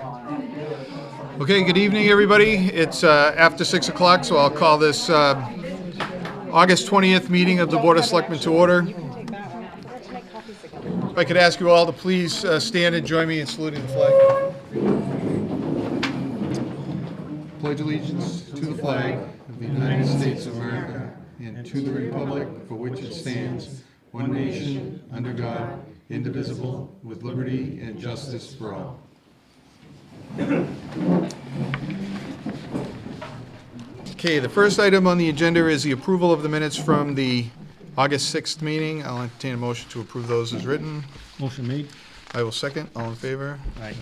Okay, good evening, everybody. It's after 6 o'clock, so I'll call this August 20th meeting of the Board of Selectmen to order. If I could ask you all to please stand and join me in saluting the flag. Pledge allegiance to the flag of the United States of America and to the republic for which it stands, one nation, under God, indivisible, with liberty and justice for all. Okay, the first item on the agenda is the approval of the minutes from the August 6th meeting. I'll entertain a motion to approve those as written. Motion made. I will second. All in favor? Aye.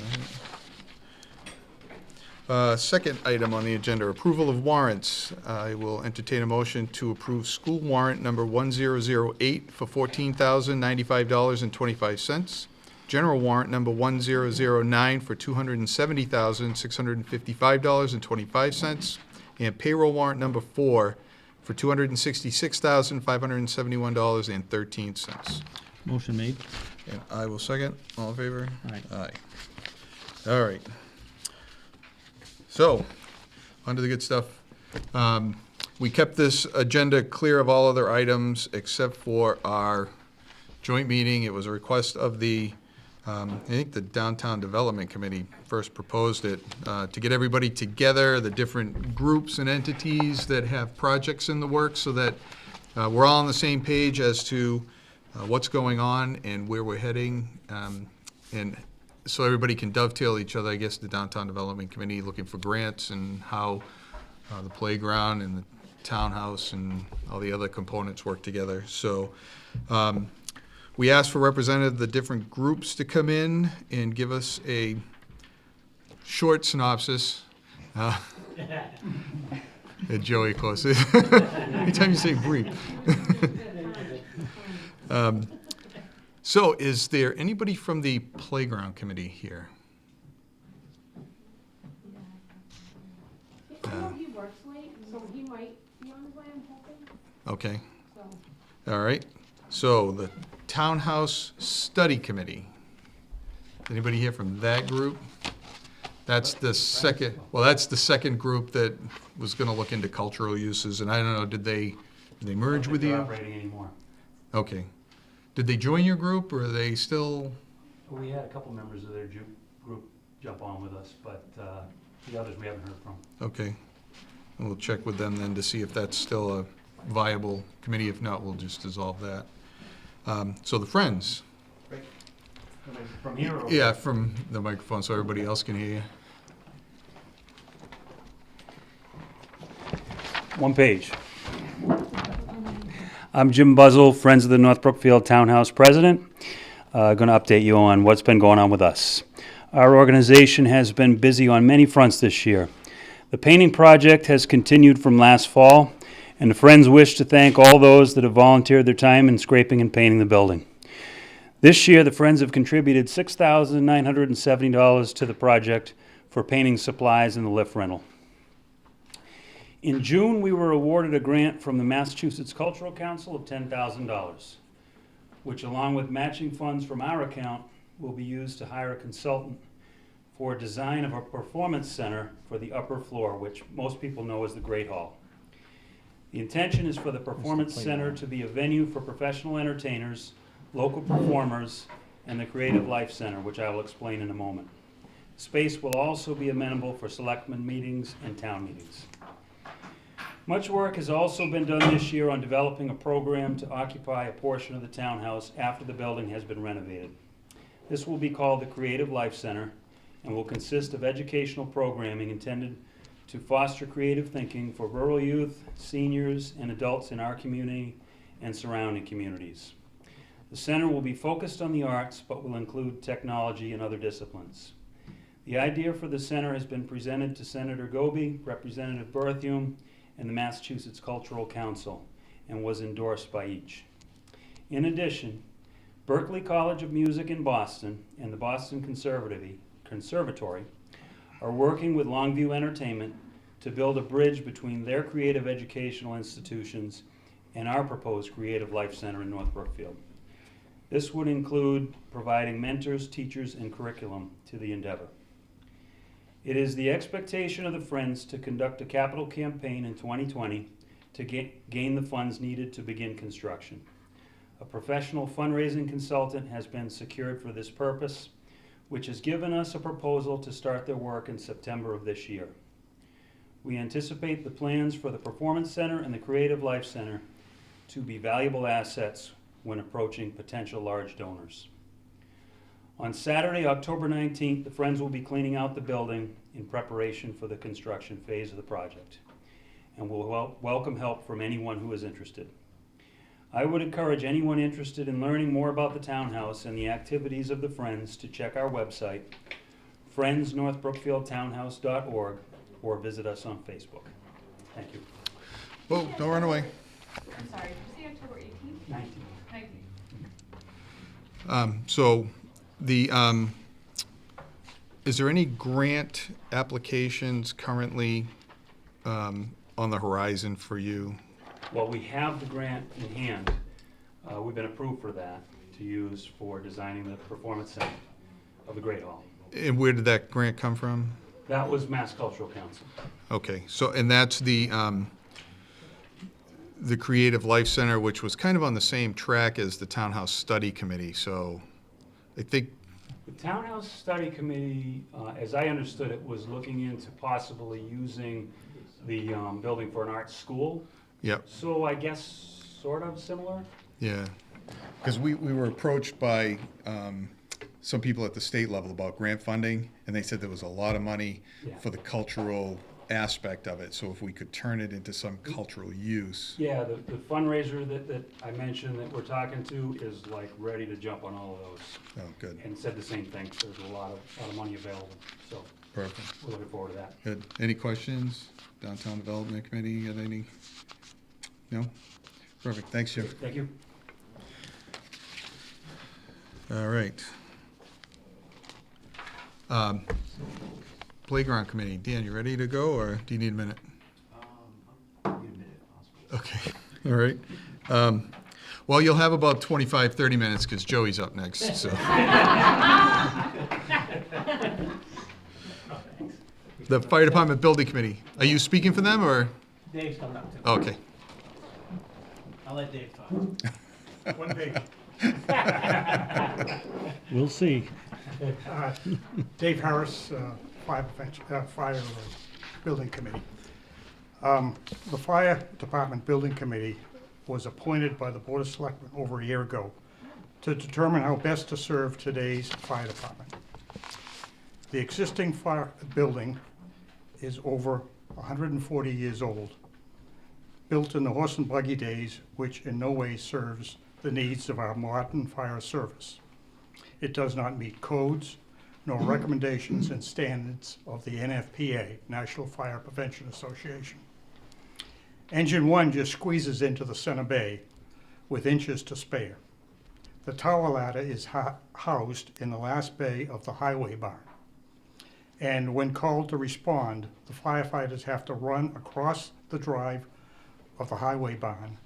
Second item on the agenda, approval of warrants. I will entertain a motion to approve school warrant number 1008 for $14,095.25. General warrant number 1009 for $270,655.25. And payroll warrant number 4 for $266,571.13. Motion made. And I will second. All in favor? Aye. Aye. All right. So, on to the good stuff. We kept this agenda clear of all other items except for our joint meeting. It was a request of the, I think the Downtown Development Committee first proposed it, to get everybody together, the different groups and entities that have projects in the works so that we're all on the same page as to what's going on and where we're heading. And so everybody can dovetail each other. I guess the Downtown Development Committee looking for grants and how the playground and the townhouse and all the other components work together. So we asked for representatives of the different groups to come in and give us a short synopsis. Joey close. Anytime you say brief. So, is there anybody from the playground committee here? He works late, so he might be on his way, I'm hoping. Okay, So, all right. So, the townhouse study committee. Anybody here from that group? That's the second, well, that's the second group that was gonna look into cultural uses, and I don't know, did they merge with you? They're not operating anymore. Okay. Did they join your group, or are they still? We had a couple members of their group jump on with us, but the others we haven't heard from. Okay. And we'll check with them then to see if that's still a viable committee. If not, we'll just dissolve that. So the Friends. From here or? Yeah, from the microphone so everybody else can hear you. One page. I'm Jim Buzzell, Friends of the North Brookfield Townhouse President. Going to update you on what's been going on with us. Our organization has been busy on many fronts this year. The painting project has continued from last fall, and the Friends wish to thank all those that have volunteered their time in scraping and painting the building. This year, the Friends have contributed $6,970 to the project for painting supplies and the lift rental. In June, we were awarded a grant from the Massachusetts Cultural Council of $10,000, which, along with matching funds from our account, will be used to hire a consultant for design of a performance center for the upper floor, which most people know as the Great Hall. The intention is for the performance center to be a venue for professional entertainers, local performers, and the Creative Life Center, which I will explain in a moment. Space will also be amenable for selectmen meetings and town meetings. Much work has also been done this year on developing a program to occupy a portion of the townhouse after the building has been renovated. This will be called the Creative Life Center and will consist of educational programming intended to foster creative thinking for rural youth, seniors, and adults in our community and surrounding communities. The center will be focused on the arts, but will include technology and other disciplines. The idea for the center has been presented to Senator Goby, Representative Berthium, and the Massachusetts Cultural Council, and was endorsed by each. In addition, Berklee College of Music in Boston and the Boston Conservatory are working with Longview Entertainment to build a bridge between their creative educational institutions and our proposed Creative Life Center in North Brookfield. This would include providing mentors, teachers, and curriculum to the endeavor. It is the expectation of the Friends to conduct a capital campaign in 2020 to gain the funds needed to begin construction. A professional fundraising consultant has been secured for this purpose, which has given us a proposal to start their work in September of this year. We anticipate the plans for the Performance Center and the Creative Life Center to be valuable assets when approaching potential large donors. On Saturday, October 19th, the Friends will be cleaning out the building in preparation for the construction phase of the project, and will welcome help from anyone who is interested. I would encourage anyone interested in learning more about the townhouse and the activities of the Friends to check our website, friendsnorthbrookfieldtownhouse.org, or visit us on Facebook. Thank you. Whoa, don't run away. I'm sorry, did you say October 18th? 19. 19th. So the, is there any grant applications currently on the horizon for you? Well, we have the grant in hand. We've been approved for that to use for designing the Performance Center of the Great Hall. And where did that grant come from? That was Mass Cultural Council. Okay, so, and that's the Creative Life Center, which was kind of on the same track as the Townhouse Study Committee, so I think, The Townhouse Study Committee, as I understood it, was looking into possibly using the building for an art school. yep, So I guess sort of similar. yeah. Because we were approached by some people at the state level about grant funding, and they said there was a lot of money Yeah. for the cultural aspect of it, so if we could turn it into some cultural use. Yeah, the fundraiser that I mentioned that we're talking to is like ready to jump on all of those, Oh, good, and said the same thing. There's a lot of money available, so perfect, we're looking forward to that. good. Any questions? Downtown Development Committee, got any? No? Perfect, thanks, Jim. Thank you. All right. Playground Committee, Dan, you ready to go, or do you need a minute? Give me a minute, if possible. Okay, all right. Well, you'll have about 25, 30 minutes, because Joey's up next, so. The Fire Department Building Committee, are you speaking for them, or? Dave's coming up too. Okay. I'll let Dave talk. One day. We'll see. Dave Harris, Fire Building Committee. The Fire Department Building Committee was appointed by the Board of Selectmen over a year ago to determine how best to serve today's fire department. The existing fire building is over 140 years old, built in the horse and buggy days, which in no way serves the needs of our modern fire service. It does not meet codes nor recommendations and standards of the NFPA, National Fire Prevention Association. Engine 1 just squeezes into the center bay with inches to spare. The tower ladder is housed in the last bay of the highway barn. And when called to respond, the firefighters have to run across the drive of the highway barn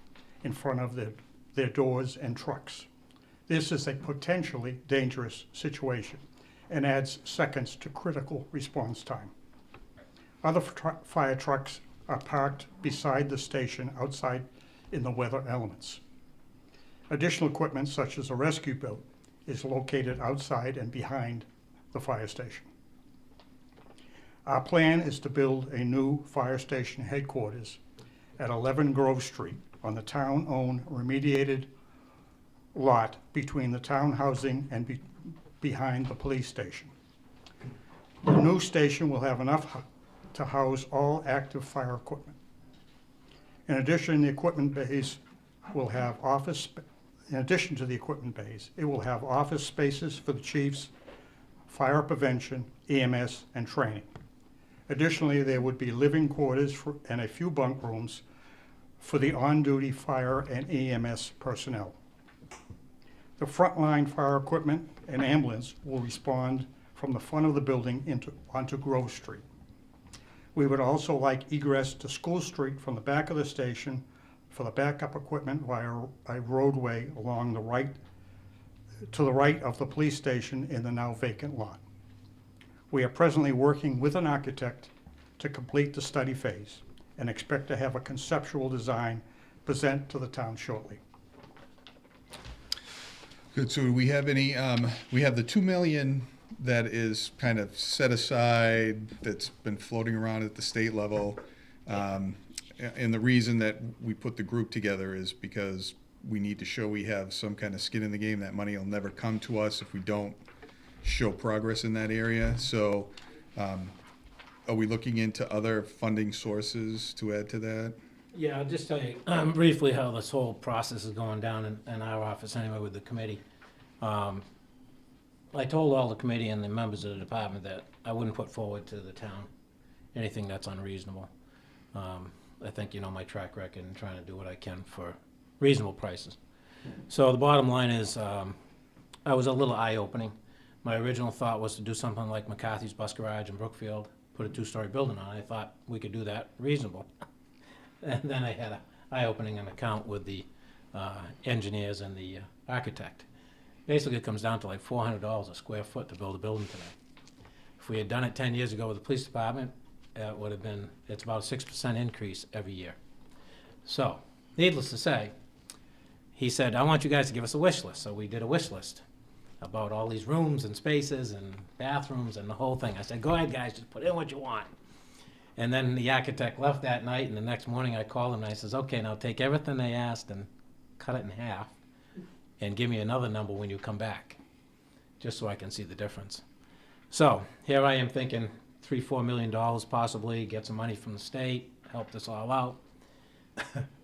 in front of their doors and trucks. This is a potentially dangerous situation and adds seconds to critical response time. Other fire trucks are parked beside the station outside in the weather elements. Additional equipment such as a rescue boat is located outside and behind the fire station. Our plan is to build a new fire station headquarters at 11 Grove Street on the town-owned remediated lot between the town housing and behind the police station. The new station will have enough to house all active fire equipment. In addition, the equipment bays will have in addition to the equipment bays, it will have office spaces for the chiefs, fire prevention, EMS, and training. Additionally, there would be living quarters and a few bunk rooms for the on-duty fire and EMS personnel. The frontline fire equipment and ambulance will respond from the front of the building onto Grove Street. We would also like egress to School Street from the back of the station for the backup equipment via a roadway along to the right of the police station in the now vacant lot. We are presently working with an architect to complete the study phase and expect to have a conceptual design present to the town shortly. Good, so do we have any, we have the 2 million that is kind of set aside, that's been floating around at the state level. And the reason that we put the group together is because we need to show we have some kind of skin in the game. That money will never come to us if we don't show progress in that area. So, are we looking into other funding sources to add to that? Yeah, I'll just tell you briefly how this whole process is going down in our office anyway with the committee. I told all the committee and the members of the department that I wouldn't put forward to the town anything that's unreasonable. I think you know my track record in trying to do what I can for reasonable prices. So the bottom line is, I was a little eye-opening. My original thought was to do something like McCarthy's Bus Garage in Brookfield, put a 2-story building on it. I thought we could do that reasonable. And then I had an eye-opening account with the engineers and the architect. Basically, it comes down to like $400 a square foot to build a building today. If we had done it 10 years ago with the police department, it would have been, it's about a 6% increase every year. So, needless to say, he said, I want you guys to give us a wish list. So we did a wish list about all these rooms and spaces and bathrooms and the whole thing. I said, go ahead, guys, just put in what you want. And then the architect left that night, and the next morning I called him and I says, okay, now take everything they asked and cut it in half and give me another number when you come back, just so I can see the difference. So here I am thinking $3-4 million possibly, get some money from the state, help this all out.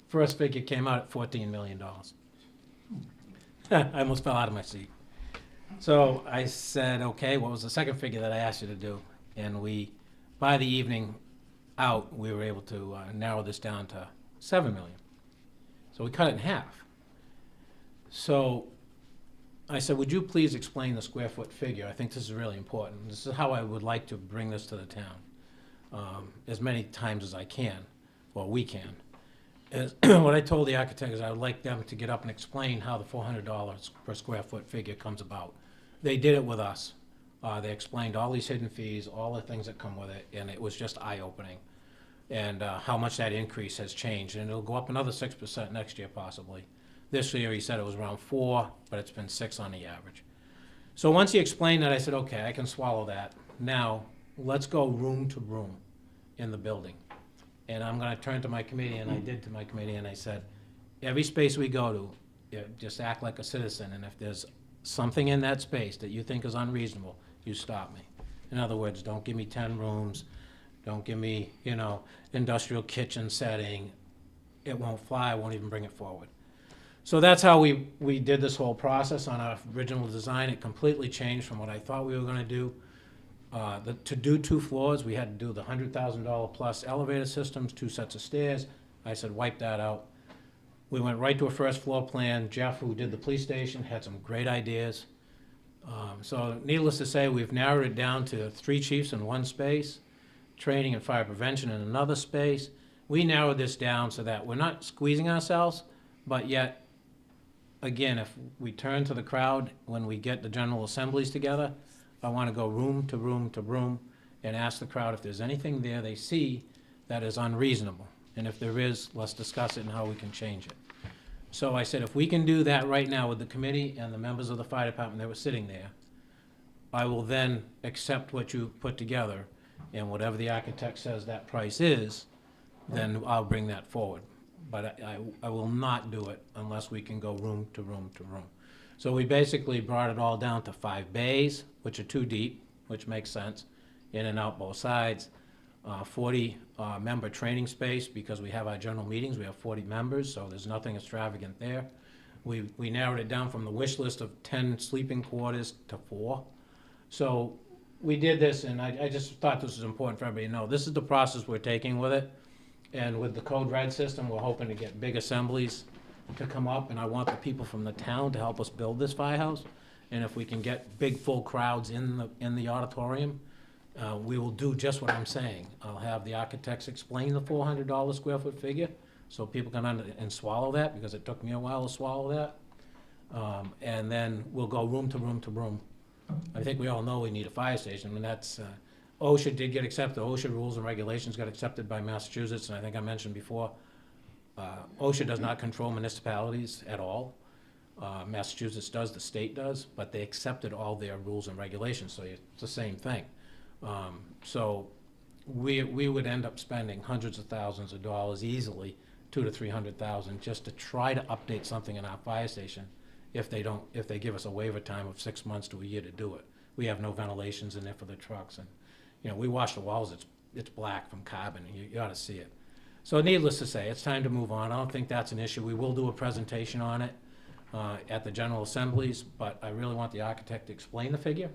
First figure came out at $14 million. I almost fell out of my seat. So I said, okay, what was the second figure that I asked you to do? And we, by the evening out, we were able to narrow this down to $7 million. So we cut it in half. So I said, would you please explain the square foot figure? I think this is really important. This is how I would like to bring this to the town, as many times as I can, or we can. What I told the architect is I would like them to get up and explain how the $400 per square foot figure comes about. They did it with us. They explained all these hidden fees, all the things that come with it, and it was just eye-opening. And how much that increase has changed, and it'll go up another 6% next year possibly. This year he said it was around 4, but it's been 6 on the average. So once he explained that, I said, okay, I can swallow that. Now, let's go room to room in the building. And I'm gonna turn to my committee, and I did to my committee, and I said, every space we go to, just act like a citizen, and if there's something in that space that you think is unreasonable, you stop me. In other words, don't give me 10 rooms, don't give me, industrial kitchen setting. It won't fly, I won't even bring it forward. So that's how we did this whole process on our original design. It completely changed from what I thought we were gonna do. To do 2 floors, we had to do the $100,000 plus elevator systems, 2 sets of stairs. I said, wipe that out. We went right to a first floor plan. Jeff, who did the police station, had some great ideas. So needless to say, we've narrowed it down to 3 chiefs in 1 space, training and fire prevention in another space. We narrowed this down so that we're not squeezing ourselves, but yet, again, if we turn to the crowd when we get the general assemblies together, I want to go room to room to room and ask the crowd if there's anything there they see that is unreasonable. And if there is, let's discuss it and how we can change it. So I said, if we can do that right now with the committee and the members of the fire department that were sitting there, I will then accept what you put together, and whatever the architect says that price is, then I'll bring that forward. But I will not do it unless we can go room to room to room. So we basically brought it all down to 5 bays, which are 2 deep, which makes sense, in and out both sides. 40 member training space, because we have our general meetings, we have 40 members, so there's nothing extravagant there. We narrowed it down from the wish list of 10 sleeping quarters to 4. So we did this, and I just thought this was important for everybody to know. This is the process we're taking with it. And with the Code Red system, we're hoping to get big assemblies to come up, and I want the people from the town to help us build this firehouse. And if we can get big, full crowds in the auditorium, we will do just what I'm saying. I'll have the architects explain the $400 square foot figure, so people can and swallow that, because it took me a while to swallow that. And then we'll go room to room to room I think we all know we need a fire station, and that's, OSHA did get accepted, OSHA rules and regulations got accepted by Massachusetts, and I think I mentioned before, OSHA does not control municipalities at all. Massachusetts does, the state does, but they accepted all their rules and regulations, so it's the same thing. So we would end up spending hundreds of thousands of dollars easily, 200 to 300,000, just to try to update something in our fire station if they give us a waiver time of 6 months to a year to do it. We have no ventilations in there for the trucks, and, we wash the walls, it's black from carbon, and you ought to see it. So needless to say, it's time to move on. I don't think that's an issue. We will do a presentation on it at the General Assemblies, but I really want the architect to explain the figure.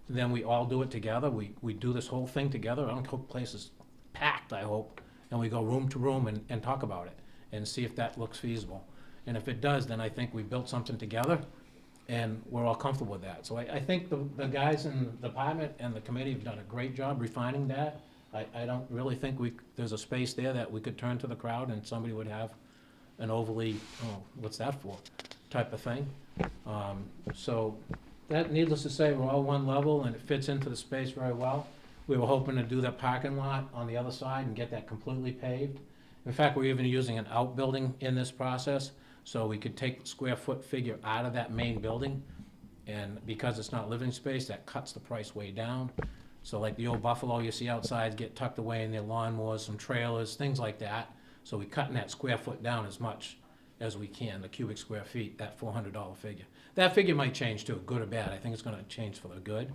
Then we all do it together. We do this whole thing together. I don't hope the place is packed, I hope, and we go room to room and talk about it and see if that looks feasible. And if it does, then I think we built something together, and we're all comfortable with that. So I think the guys in the department and the committee have done a great job refining that. I don't really think there's a space there that we could turn to the crowd and somebody would have an overly, oh, what's that for, type of thing. So that, needless to say, we're all one level and it fits into the space very well. We were hoping to do that parking lot on the other side and get that completely paved. In fact, we're even using an outbuilding in this process, so we could take the square foot figure out of that main building. And because it's not living space, that cuts the price way down. So like the old Buffalo you see outside get tucked away in their lawnmowers, some trailers, things like that. So we're cutting that square foot down as much as we can, the cubic square feet, that $400 figure. That figure might change too, good or bad. I think it's gonna change for the good,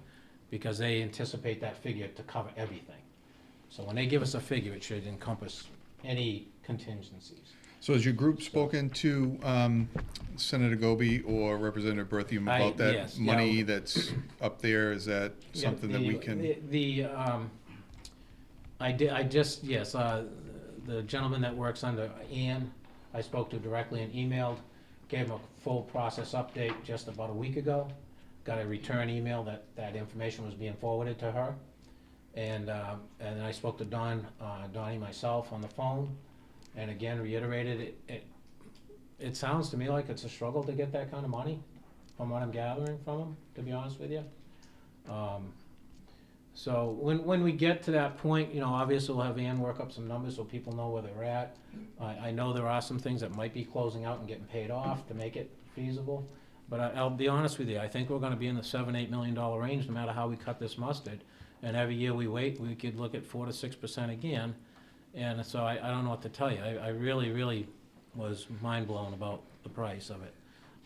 because they anticipate that figure to cover everything. So when they give us a figure, it should encompass any contingencies. So has your group spoken to Senator Goby or Representative Berthium about that yes, money yeah. that's up there? Is that something that we can? The gentleman that works under Ann, I spoke to directly and emailed, gave him a full process update just about a week ago. Got a return email that information was being forwarded to her. And then I spoke to Donnie myself on the phone, and again reiterated it sounds to me like it's a struggle to get that kind of money, from what I'm gathering from him, to be honest with you. So when we get to that point, obviously we'll have Ann work up some numbers so people know where they're at. I know there are some things that might be closing out and getting paid off to make it feasible. But I'll be honest with you, I think we're gonna be in the $7-8 million range no matter how we cut this mustard. And every year we wait, we could look at 4 to 6% again. And so I don't know what to tell you. I really, really was mind blown about the price of it.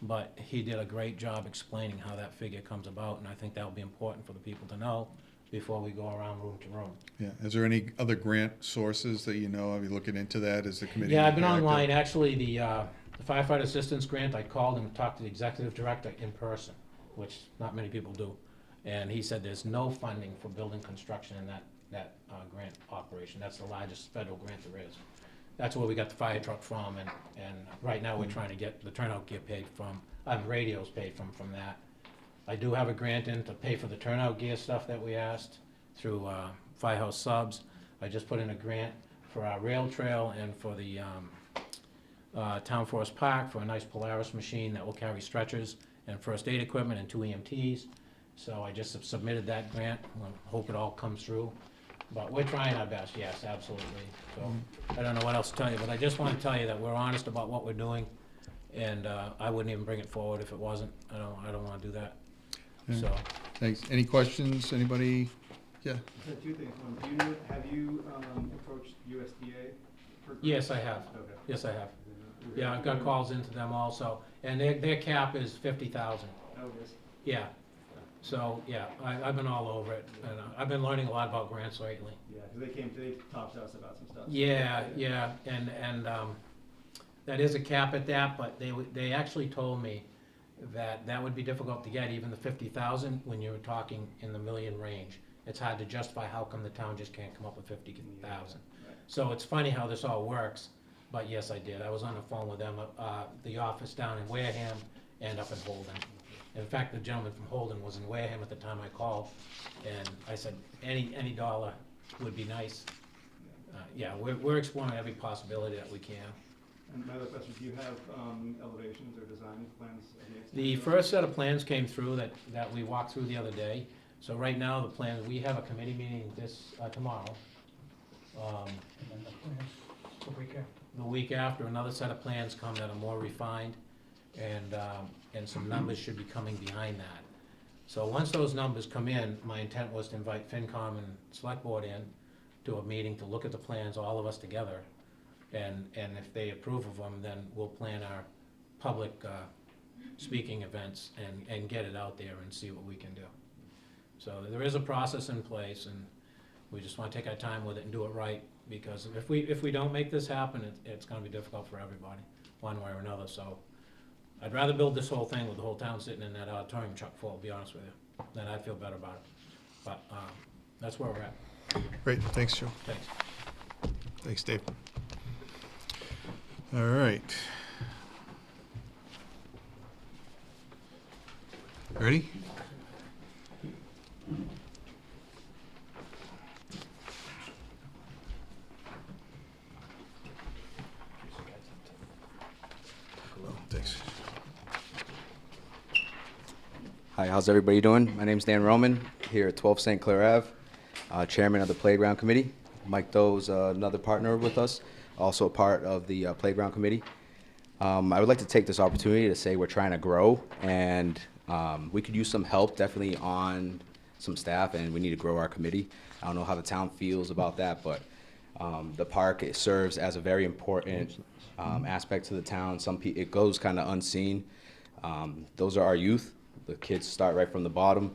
But he did a great job explaining how that figure comes about, and I think that will be important for the people to know before we go around room to room. Yeah. Is there any other grant sources that you know of? Are you looking into that? Is the committee? Yeah, I've been active? online. Actually, the firefighter assistance grant, I called and talked to the executive director in person, which not many people do. And he said there's no funding for building construction in that grant operation. That's the largest federal grant there is. That's where we got the fire truck from, and right now we're trying to get the turnout gear paid from, radios paid from that. I do have a grant in to pay for the turnout gear stuff that we asked through Firehouse Subs. I just put in a grant for our rail trail and for the Town Forest Park for a nice Polaris machine that will carry stretchers and first aid equipment and 2 EMTs. So I just have submitted that grant. I hope it all comes through. But we're trying our best, yes, absolutely. So I don't know what else to tell you, but I just want to tell you that we're honest about what we're doing, and I wouldn't even bring it forward if it wasn't. I don't want to do that. Yeah. So Thanks. Any questions? Anybody? Yeah. Two things. One, have you approached USDA? yes, I have. Okay. Yes, I have. Yeah, I've got calls into them also, and their cap is 50,000. Oh, yes. Yeah. So yeah, I've been all over it, and I've been learning a lot about grants lately. Yeah, because they talked to us about some stuff. Yeah, and that is a cap at that, but they actually told me that would be difficult to get, even the 50,000, when you're talking in the million range. It's hard to justify how come the town just can't come up with 50,000. Right. So it's funny how this all works, but yes, I did. I was on the phone with them, the office down in Wareham and up in Holden. In fact, the gentleman from Holden was in Wareham at the time I called, and I said, any dollar would be nice. Yeah, we're exploring every possibility that we can. And my other question, do you have elevations or design plans of the exterior? The first set of plans came through that we walked through the other day. So right now, the plans, we have a committee meeting tomorrow. The week after, another set of plans come that are more refined, and some numbers should be coming behind that. So once those numbers come in, my intent was to invite FinCom and Select Board in to a meeting to look at the plans, all of us together. And if they approve of them, then we'll plan our public speaking events and get it out there and see what we can do. So there is a process in place, and we just want to take our time with it and do it right, because if we don't make this happen, it's going to be difficult for everybody, one way or another. So I'd rather build this whole thing with the whole town sitting in that auditorium chock full, to be honest with you. Then I'd feel better about it. But that's where we're at. Great, thanks, Joe. Thanks. Thanks, Dave. All right. Ready? Oh, thanks. Hi, how's everybody doing? My name's Dan Roman, here at 12 St. Clair Ave, Chairman of the Playground Committee. Mike Doe's another partner with us, also a part of the Playground Committee. I would like to take this opportunity to say we're trying to grow, and we could use some help definitely on some staff, and we need to grow our committee. I don't know how the town feels about that, but the park, it serves as a very important aspect to the town. It goes kind of unseen. Those are our youth. The kids start right from the bottom,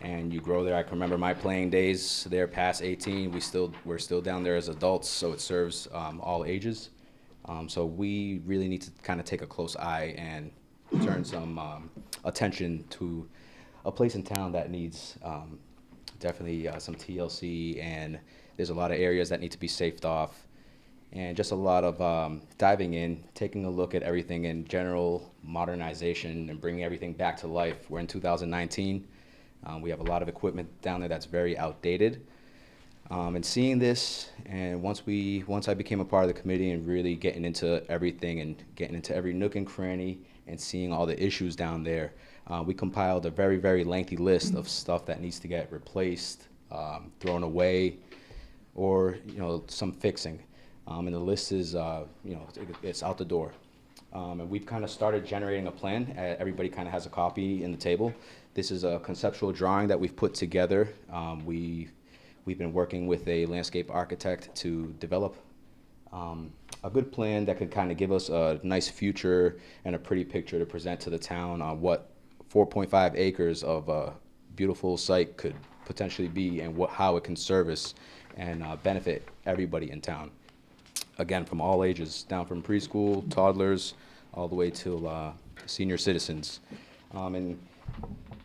and you grow there. I can remember my playing days there past 18. We're still down there as adults, so it serves all ages. So we really need to kind of take a close eye and turn some attention to a place in town that needs definitely some TLC, and there's a lot of areas that need to be safed off, and just a lot of diving in, taking a look at everything in general modernization and bringing everything back to life. We're in 2019. We have a lot of equipment down there that's very outdated. And seeing this, and once I became a part of the committee and really getting into everything and getting into every nook and cranny and seeing all the issues down there, we compiled a very, very lengthy list of stuff that needs to get replaced, thrown away, or some fixing. And the list is it's out the door. And we've kind of started generating a plan. Everybody kind of has a copy in the table. This is a conceptual drawing that we've put together. We've been working with a landscape architect to develop a good plan that could kind of give us a nice future and a pretty picture to present to the town on what 4.5 acres of a beautiful site could potentially be, and how it can service and benefit everybody in town. Again, from all ages, down from preschool, toddlers, all the way to senior citizens. And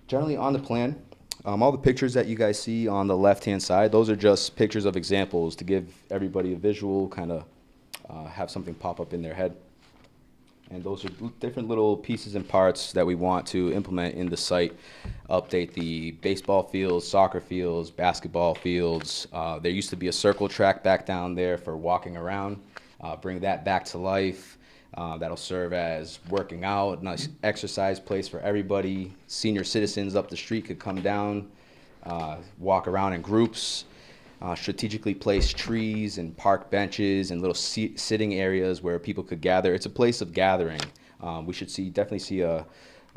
generally on the plan, all the pictures that you guys see on the left-hand side, those are just pictures of examples to give everybody a visual, kind of have something pop up in their head. And those are different little pieces and parts that we want to implement in the site. Update the baseball fields, soccer fields, basketball fields. There used to be a circle track back down there for walking around. Bring that back to life. That'll serve as working out, nice exercise place for everybody. Senior citizens up the street could come down, walk around in groups. Strategically placed trees and park benches and little sitting areas where people could gather. It's a place of gathering. We should definitely see a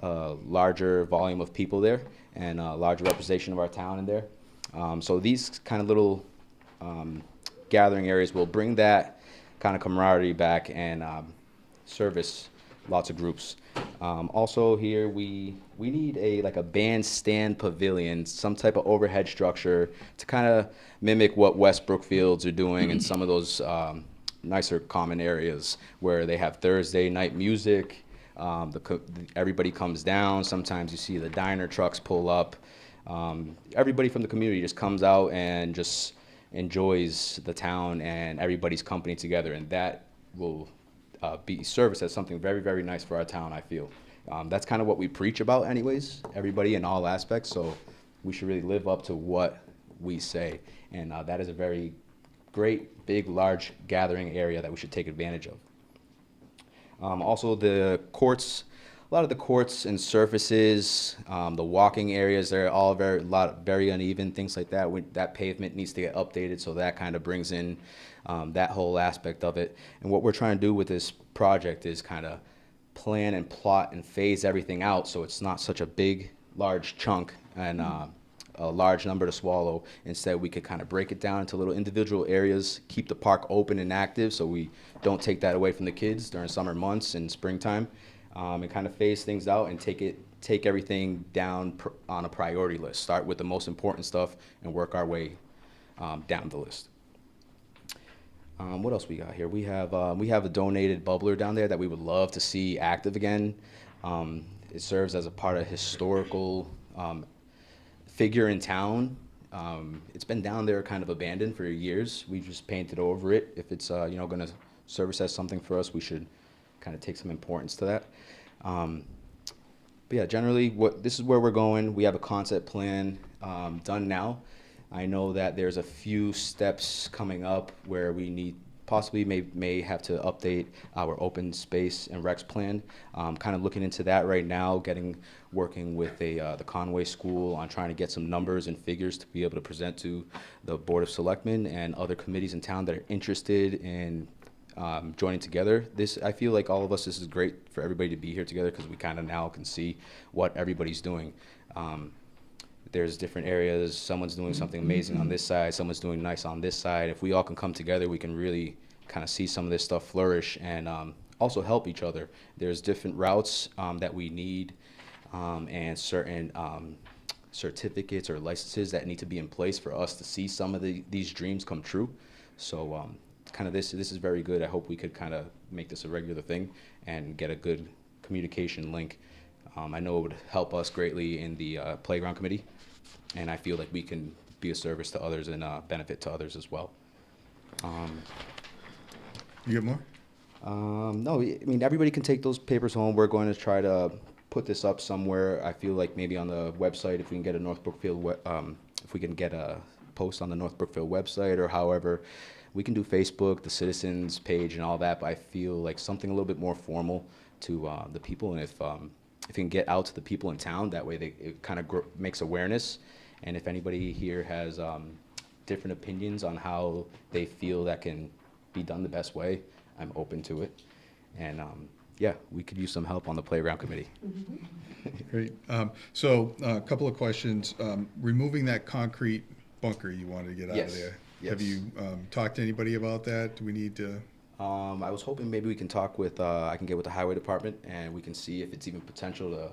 larger volume of people there, and a larger representation of our town in there. So these kind of little gathering areas will bring that kind of camaraderie back and service lots of groups. Also here, we need a bandstand pavilion, some type of overhead structure to kind of mimic what West Brookfields are doing in some of those nicer common areas where they have Thursday night music. Everybody comes down. Sometimes you see the diner trucks pull up. Everybody from the community just comes out and just enjoys the town and everybody's company together, and that will be serviced as something very, very nice for our town, I feel. That's kind of what we preach about anyways, everybody in all aspects, so we should really live up to what we say, and that is a very great, big, large gathering area that we should take advantage of. Also, the courts, a lot of the courts and surfaces, the walking areas, they're all very uneven, things like that. That pavement needs to get updated, so that kind of brings in that whole aspect of it. And what we're trying to do with this project is kind of plan and plot and phase everything out so it's not such a big, large chunk and a large number to swallow. Instead, we could kind of break it down into little individual areas, keep the park open and active so we don't take that away from the kids during summer months and springtime, and kind of phase things out and take everything down on a priority list. Start with the most important stuff and work our way down the list. What else we got here? We have a donated bubbler down there that we would love to see active again. It serves as a part of historical figure in town. It's been down there kind of abandoned for years. We just painted over it. If it's going to service as something for us, we should kind of take some importance to that. But yeah, generally, this is where we're going. We have a concept plan done now. I know that there's a few steps coming up where we possibly may have to update our open space and recs plan. Kind of looking into that right now, working with the Conway School on trying to get some numbers and figures to be able to present to the Board of Selectmen and other committees in town that are interested in joining together. I feel like all of us, this is great for everybody to be here together because we kind of now can see what everybody's doing. There's different areas. Someone's doing something amazing on this side. Someone's doing nice on this side. If we all can come together, we can really kind of see some of this stuff flourish and also help each other. There's different routes that we need and certain certificates or licenses that need to be in place for us to see some of these dreams come true. So kind of this is very good. I hope we could kind of make this a regular thing and get a good communication link. I know it would help us greatly in the playground committee, and I feel like we can be a service to others and benefit to others as well. You get more? No, I mean, everybody can take those papers home. We're going to try to put this up somewhere. I feel like maybe on the website, if we can get a North Brookfield, if we can get a post on the North Brookfield website, or however, we can do Facebook, the citizens page, and all that. But I feel like something a little bit more formal to the people, and if you can get out to the people in town, that way it kind of makes awareness. And if anybody here has different opinions on how they feel that can be done the best way, I'm open to it. And yeah, we could use some help on the playground committee. Great. So a couple of questions. Removing that concrete bunker you wanted to get out of Yes, there. yes. Have you talked to anybody about that? Do we need to? I was hoping maybe we can talk with, I can get with the highway department and we can see if it's even potential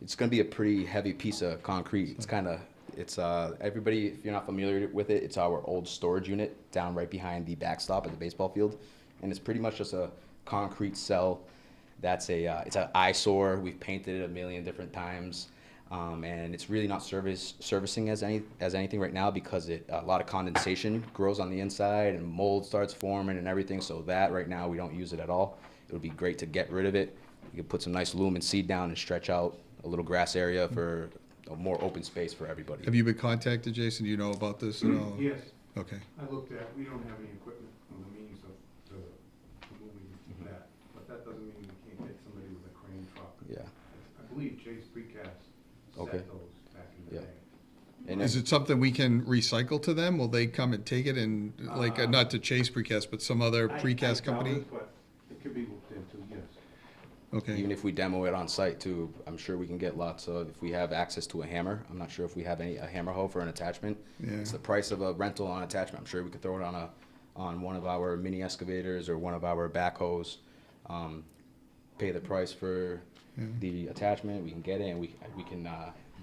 it's gonna be a pretty heavy piece of concrete. It's everybody, if you're not familiar with it, it's our old storage unit down right behind the backstop at the baseball field. And it's pretty much just a concrete cell. It's an eyesore. We've painted it a million different times. And it's really not servicing as anything right now because a lot of condensation grows on the inside and mold starts forming and everything. So that right now we don't use it at all. It would be great to get rid of it. You could put some nice lumen seed down and stretch out a little grass area for a more open space for everybody. Have you been contacted, Jason? Do you know about this at all? Yes, Okay. I looked at, we don't have any equipment on the means of moving that, but that doesn't mean we can't get somebody with a crane truck. Yeah. I believe Chase Precast Okay. set those back in the Yeah. day. And Is it something we can recycle to them? Will they come and take it and, not to Chase Precast, but some other I precast doubt company? it, but it could be looked into, yes. Okay. even if we demo it on site too, I'm sure we can get lots of, if we have access to a hammer, I'm not sure if we have a hammer hoe for an attachment. Yeah. It's the price of a rental on attachment. I'm sure we could throw it on one of our mini excavators or one of our backhoes. Pay the price for the attachment, we can get it, and we can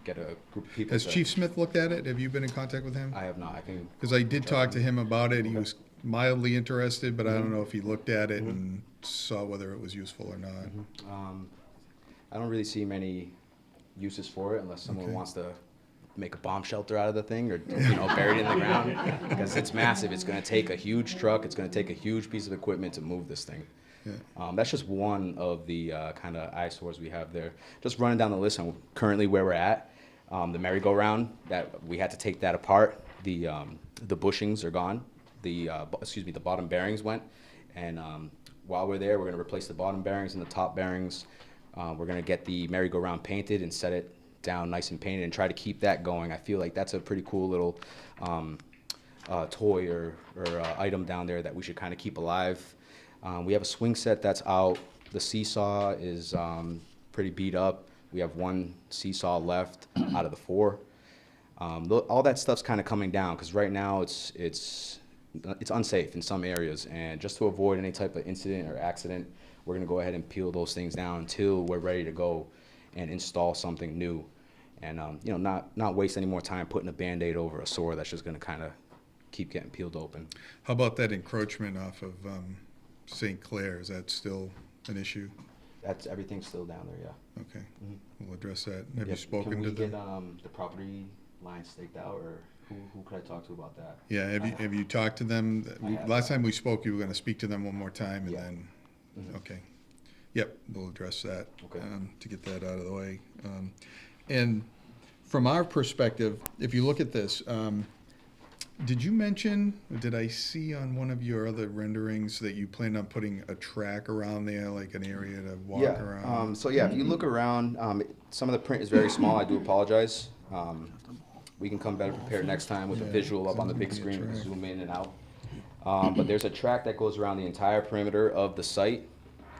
get a group of people. Has to- Chief Smith looked at it? Have you been in contact with him? I have not, I can, Because I did talk to him about it. He was mildly interested, but I don't know if he looked at it and saw whether it was useful or not. I don't really see many uses for it unless someone Okay. wants to make a bomb shelter out of the thing or, bury it in the ground. Because it's massive. It's gonna take a huge truck. It's gonna take a huge piece of equipment to move this thing. Yeah. That's just one of the kind of eyesores we have there. Just running down the list on currently where we're at. The merry-go-round, that we had to take that apart. The bushings are gone. The bottom bearings went, and while we're there, we're gonna replace the bottom bearings and the top bearings. We're gonna get the merry-go-round painted and set it down nice and painted and try to keep that going. I feel like that's a pretty cool little toy or item down there that we should kind of keep alive. We have a swing set that's out. The seesaw is pretty beat up. We have one seesaw left out of the 4. All that stuff's kind of coming down because right now it's unsafe in some areas, and just to avoid any type of incident or accident, we're gonna go ahead and peel those things down until we're ready to go and install something new, and you know, not waste any more time putting a Band-Aid over a sore that's just gonna kind of keep getting peeled open. How about that encroachment off of St. Clair? Is that still an issue? Everything's still down there, yeah. Okay, Mhm. we'll address that. Have Yeah, you spoken to Can we them? get the property line staked out, or who could I talk to about that? Yeah, have you talked to them? I have. Last time we spoke, you were gonna speak to them one more time, and Yeah. then, Mhm. okay. Yep, we'll address that, Okay. to get that out of the way. And from our perspective, if you look at this, did you mention, or did I see on one of your other renderings that you plan on putting a track around there, like an area to walk Yeah, around? so yeah, if you look around, some of the print is very small, I do apologize. We can come better prepared next time with a Yeah, visual up on the big there's screen, gonna we be a can track. zoom in and out. But there's a track that goes around the entire perimeter of the site,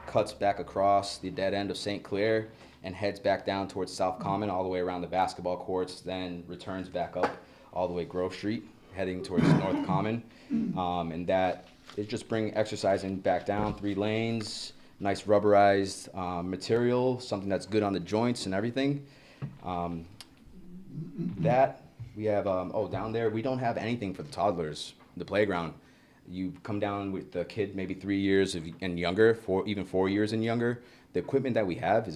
cuts back across the dead end of St. Clair, and heads back down towards South Common, all the way around the basketball courts, then returns back up all the way Grove Street, heading towards North Common. And that is just bring exercising back down 3 lanes, nice rubberized material, something that's good on the joints and everything. That, we have, down there, we don't have anything for the toddlers, the playground. You come down with the kid maybe 3 years and younger, even 4 years and younger. The equipment that we have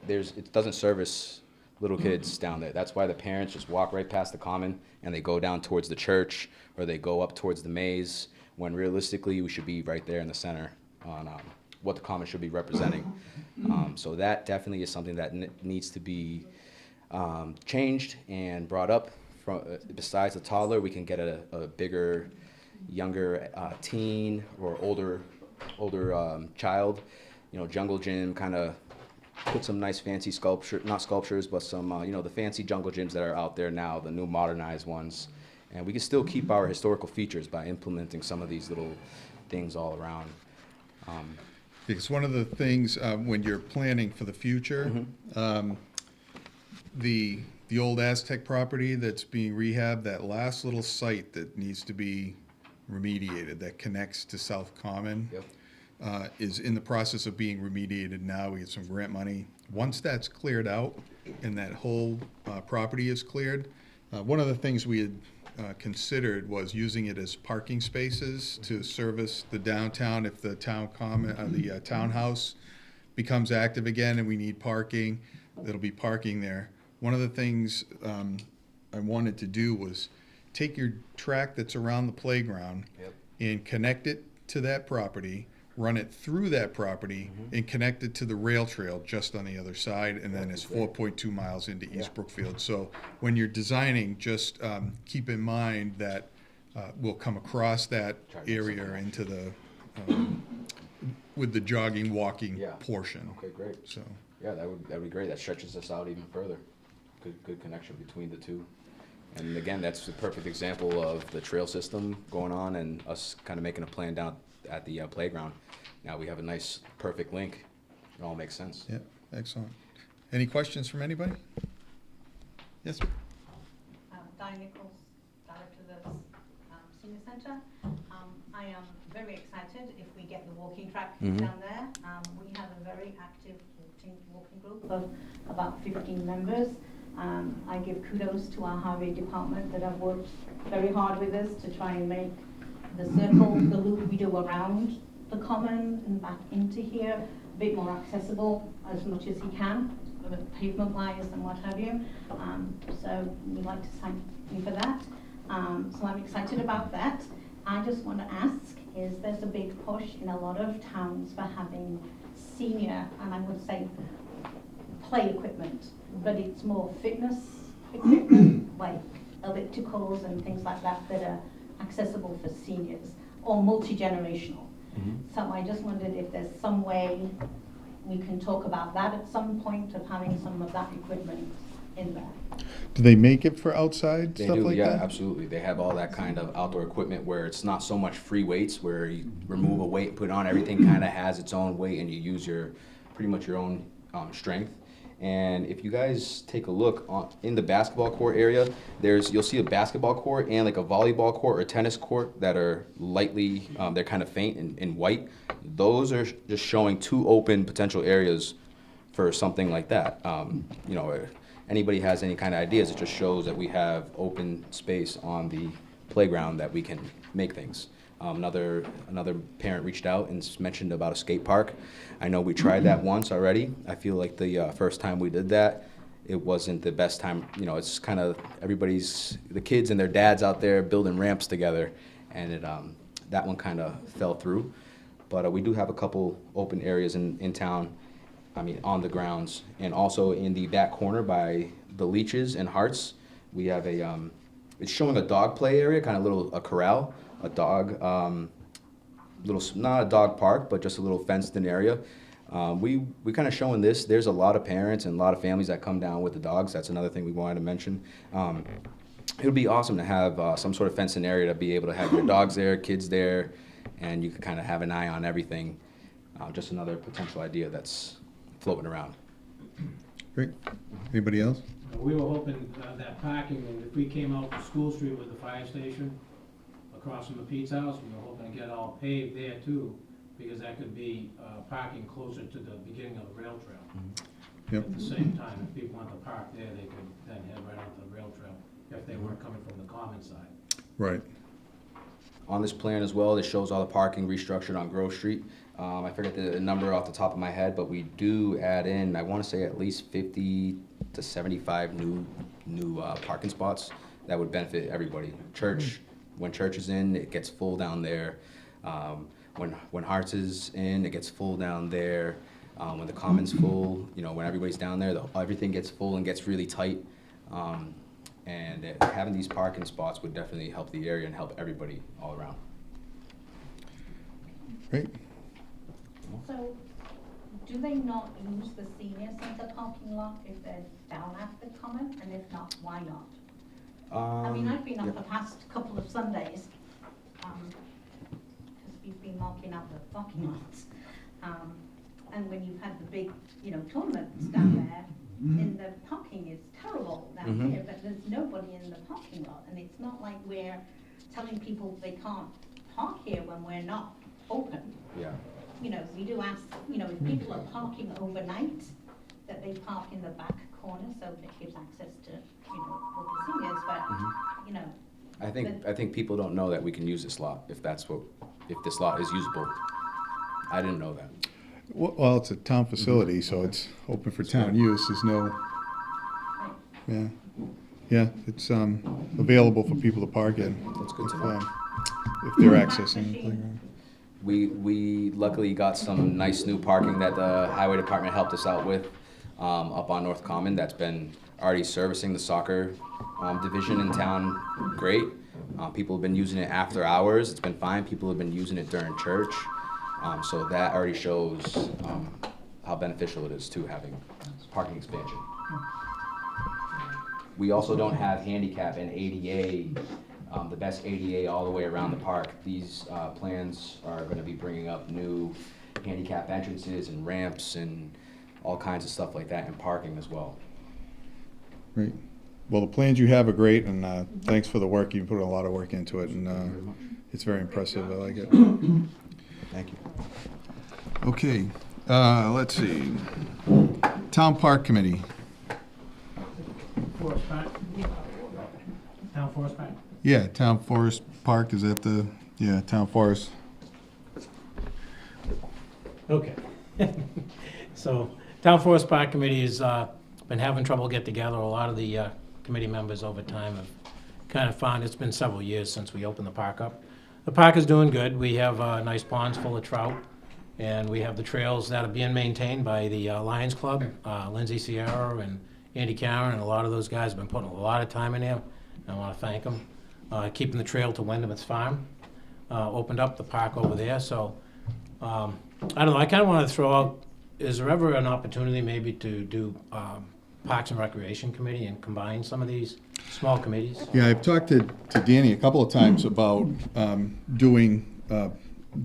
it doesn't service little kids down there. That's why the parents just walk right past the common and they go down towards the church or they go up towards the maze, when realistically we should be right there in the center on what the common should be representing. So that definitely is something that needs to be changed and brought up. Besides the toddler, we can get a bigger, younger teen or older child. You know, jungle gym, kind of put some nice fancy not sculptures, but some the fancy jungle gyms that are out there now, the new modernized ones. And we can still keep our historical features by implementing some of these little things all around. Because one of the things, when you're planning for the future, the old Aztec property that's being rehabbed, that last little site that needs to be remediated, that connects to South Common, Yep. is in the process of being remediated now. We get some grant money. Once that's cleared out and that whole property is cleared, one of the things we had considered was using it as parking spaces to service the downtown if the townhouse becomes active again and we need parking, there'll be parking there. One of the things I wanted to do was take your track that's around the playground Yep. and connect it to that property, run it through that property, and connect it to the rail trail just on the other side, and then it's 4.2 miles into East Brookfield. So when you're designing, just keep in mind that we'll come across that area into the, with the jogging, walking Yeah. portion. Okay, great. So, Yeah, that'd be great. That stretches us out even further. Good connection between the two. And again, that's a perfect example of the trail system going on and us kind of making a plan down at the playground. Now we have a nice, perfect link. It all makes sense. yeah, excellent. Any questions from anybody? Yes, sir. Diane Nichols, Director of the Senior Centre. I am very excited if we get the walking track Mhm. down there. We have a very active walking group of about 15 members. I give kudos to our highway department that have worked very hard with us to try and make the circle, the loop we do around the common and back into here, a bit more accessible as much as he can, pavement wise and what have you. So we'd like to thank you for that. So I'm excited about that. I just want to ask, there's a big push in a lot of towns for having senior, and I would say play equipment, but it's more fitness equipment, like ellipticals and things like that that are accessible for seniors, or multi-generational. So I just wondered if there's some way we can talk about that at some point, of having some of that equipment in there. Do they make it for outside They stuff do, like yeah, that? absolutely. They have all that kind of outdoor equipment where it's not so much free weights, where you remove a weight, put it on, everything kind of has its own weight, and you use pretty much your own strength. And if you guys take a look in the basketball court area, you'll see a basketball court and like a volleyball court or tennis court that are lightly, they're kind of faint in white. Those are just showing two open potential areas for something like that. You know, if anybody has any kind of ideas, it just shows that we have open space on the playground that we can make things. Another parent reached out and mentioned about a skate park. I know we tried that once already. I feel like the first time we did that, it wasn't the best time. You know, it's kind of the kids and their dads out there building ramps together, and that one kind of fell through. But we do have a couple open areas in town, I mean, on the grounds, and also in the back corner by the Leeches and Hearts, we have it's showing a dog play area, kind of a corral, a dog, not a dog park, but just a little fenced-in area. We kind of showing this. There's a lot of parents and a lot of families that come down with the dogs. That's another thing we wanted to mention. It would be awesome to have some sort of fenced-in area to be able to have your dogs there, kids there, and you can kind of have an eye on everything. Just another potential idea that's floating around. Great. Anybody else? We were hoping that parking, and if we came out to School Street with the fire station, across from the Pete's house, we were hoping to get all paved there too, because that could be parking closer to the beginning of the rail trail. Yep. At the same time, if people want to park there, they could then head right onto the rail trail, if they weren't coming from the common side. Right. On this plan as well, this shows all the parking restructured on Grove Street. I forget the number off the top of my head, but we do add in, I want to say at least 50 to 75 new parking spots that would benefit everybody. When church is in, it gets full down there. When Hearts is in, it gets full down there. When the Common's full, you know, when everybody's down there, everything gets full and gets really tight. And having these parking spots would definitely help the area and help everybody all around. Great. So, do they not use the senior center parking lot if they're down at the common, and if not, why not? I mean, I've been up Yep. the past couple of Sundays, because we've been marking out the parking lots. And when you've had the big, you know, tournaments down there, and the parking is terrible down Mhm. here, but there's nobody in the parking lot, and it's not like we're telling people they can't park here when we're not open. Yeah. You know, we do ask, you know, if people are parking overnight, that they park in the back corner, so it gives access to, you know, all the seniors, but, you know. I think people don't know that we can use this lot if this lot is usable. I didn't know that. Well, it's a town facility, so it's open for town use. There's no, yeah, it's available for people to park in. That's good to know. If they're accessing the playground. We luckily got some nice new parking that the highway department helped us out with up on North Common. That's been already servicing the soccer division in town great. People have been using it after hours. It's been fine. People have been using it during church. So that already shows how beneficial it is to having parking expansion. We also don't have handicap and ADA, the best ADA all the way around the park. These plans are going to be bringing up new handicap entrances and ramps and all kinds of stuff like that, and parking as well. Great. Well, the plans you have are great, and thanks for the work. You put a lot of work into it, and it's very impressive. I like it. Thank you. Okay, let's see. Town Park Committee. Forest Park? Town Forest Park? Yeah, Town Forest Park, is that Town Forest. Okay. So, Town Forest Park Committee has been having trouble get together. A lot of the committee members over time have kind of found, it's been several years since we opened the park up. The park is doing good. We have nice ponds full of trout, and we have the trails that are being maintained by the Lions Club, Lindsay Sierra and Andy Karen, and a lot of those guys have been putting a lot of time in there. I want to thank them. Keeping the trail to Windham's Farm, opened up the park over there, so I don't know, I kind of want to throw out, is there ever an opportunity maybe to do Parks and Recreation Committee and combine some of these small committees? Yeah, I've talked to Danny a couple of times about doing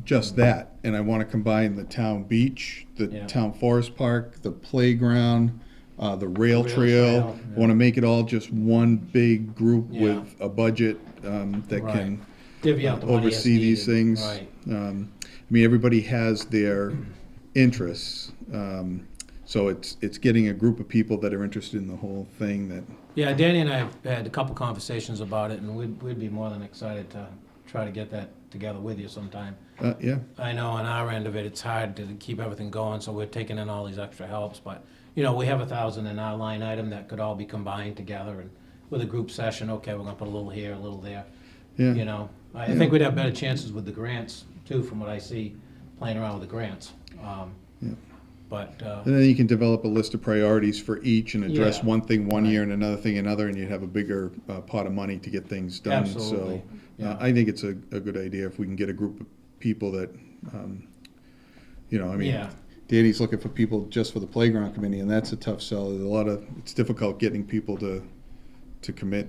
just that, and I want to combine the town beach, the Yeah. town forest park, the playground, the rail Rail trail. trail, I want to make it all just one big group Yeah. with a budget that Right. can Divvy out the money as oversee these needed. things. Right. I mean, everybody has their interests, so it's getting a group of people that are interested in the whole thing that, Yeah, Danny and I have had a couple conversations about it, and we'd be more than excited to try to get that together with you sometime. yeah, I know on our end of it, it's hard to keep everything going, so we're taking in all these extra helps, but, you know, we have 1,000 in our line item that could all be combined together, and with a group session, okay, we're gonna put a little here, a little there, you yeah. know? I think we'd have better chances with the grants, too, from what I see, playing around with the grants. Yeah. But, And then you can develop a list of priorities for each and address Yeah. one thing one Right. year and another thing another, and you'd have a bigger pot of money to get things done. Absolutely, So yeah. I think it's a good idea if we can get a group of people that, you know, I mean, Yeah. Danny's looking for people just for the playground committee, and that's a tough sell. There's it's difficult getting people to commit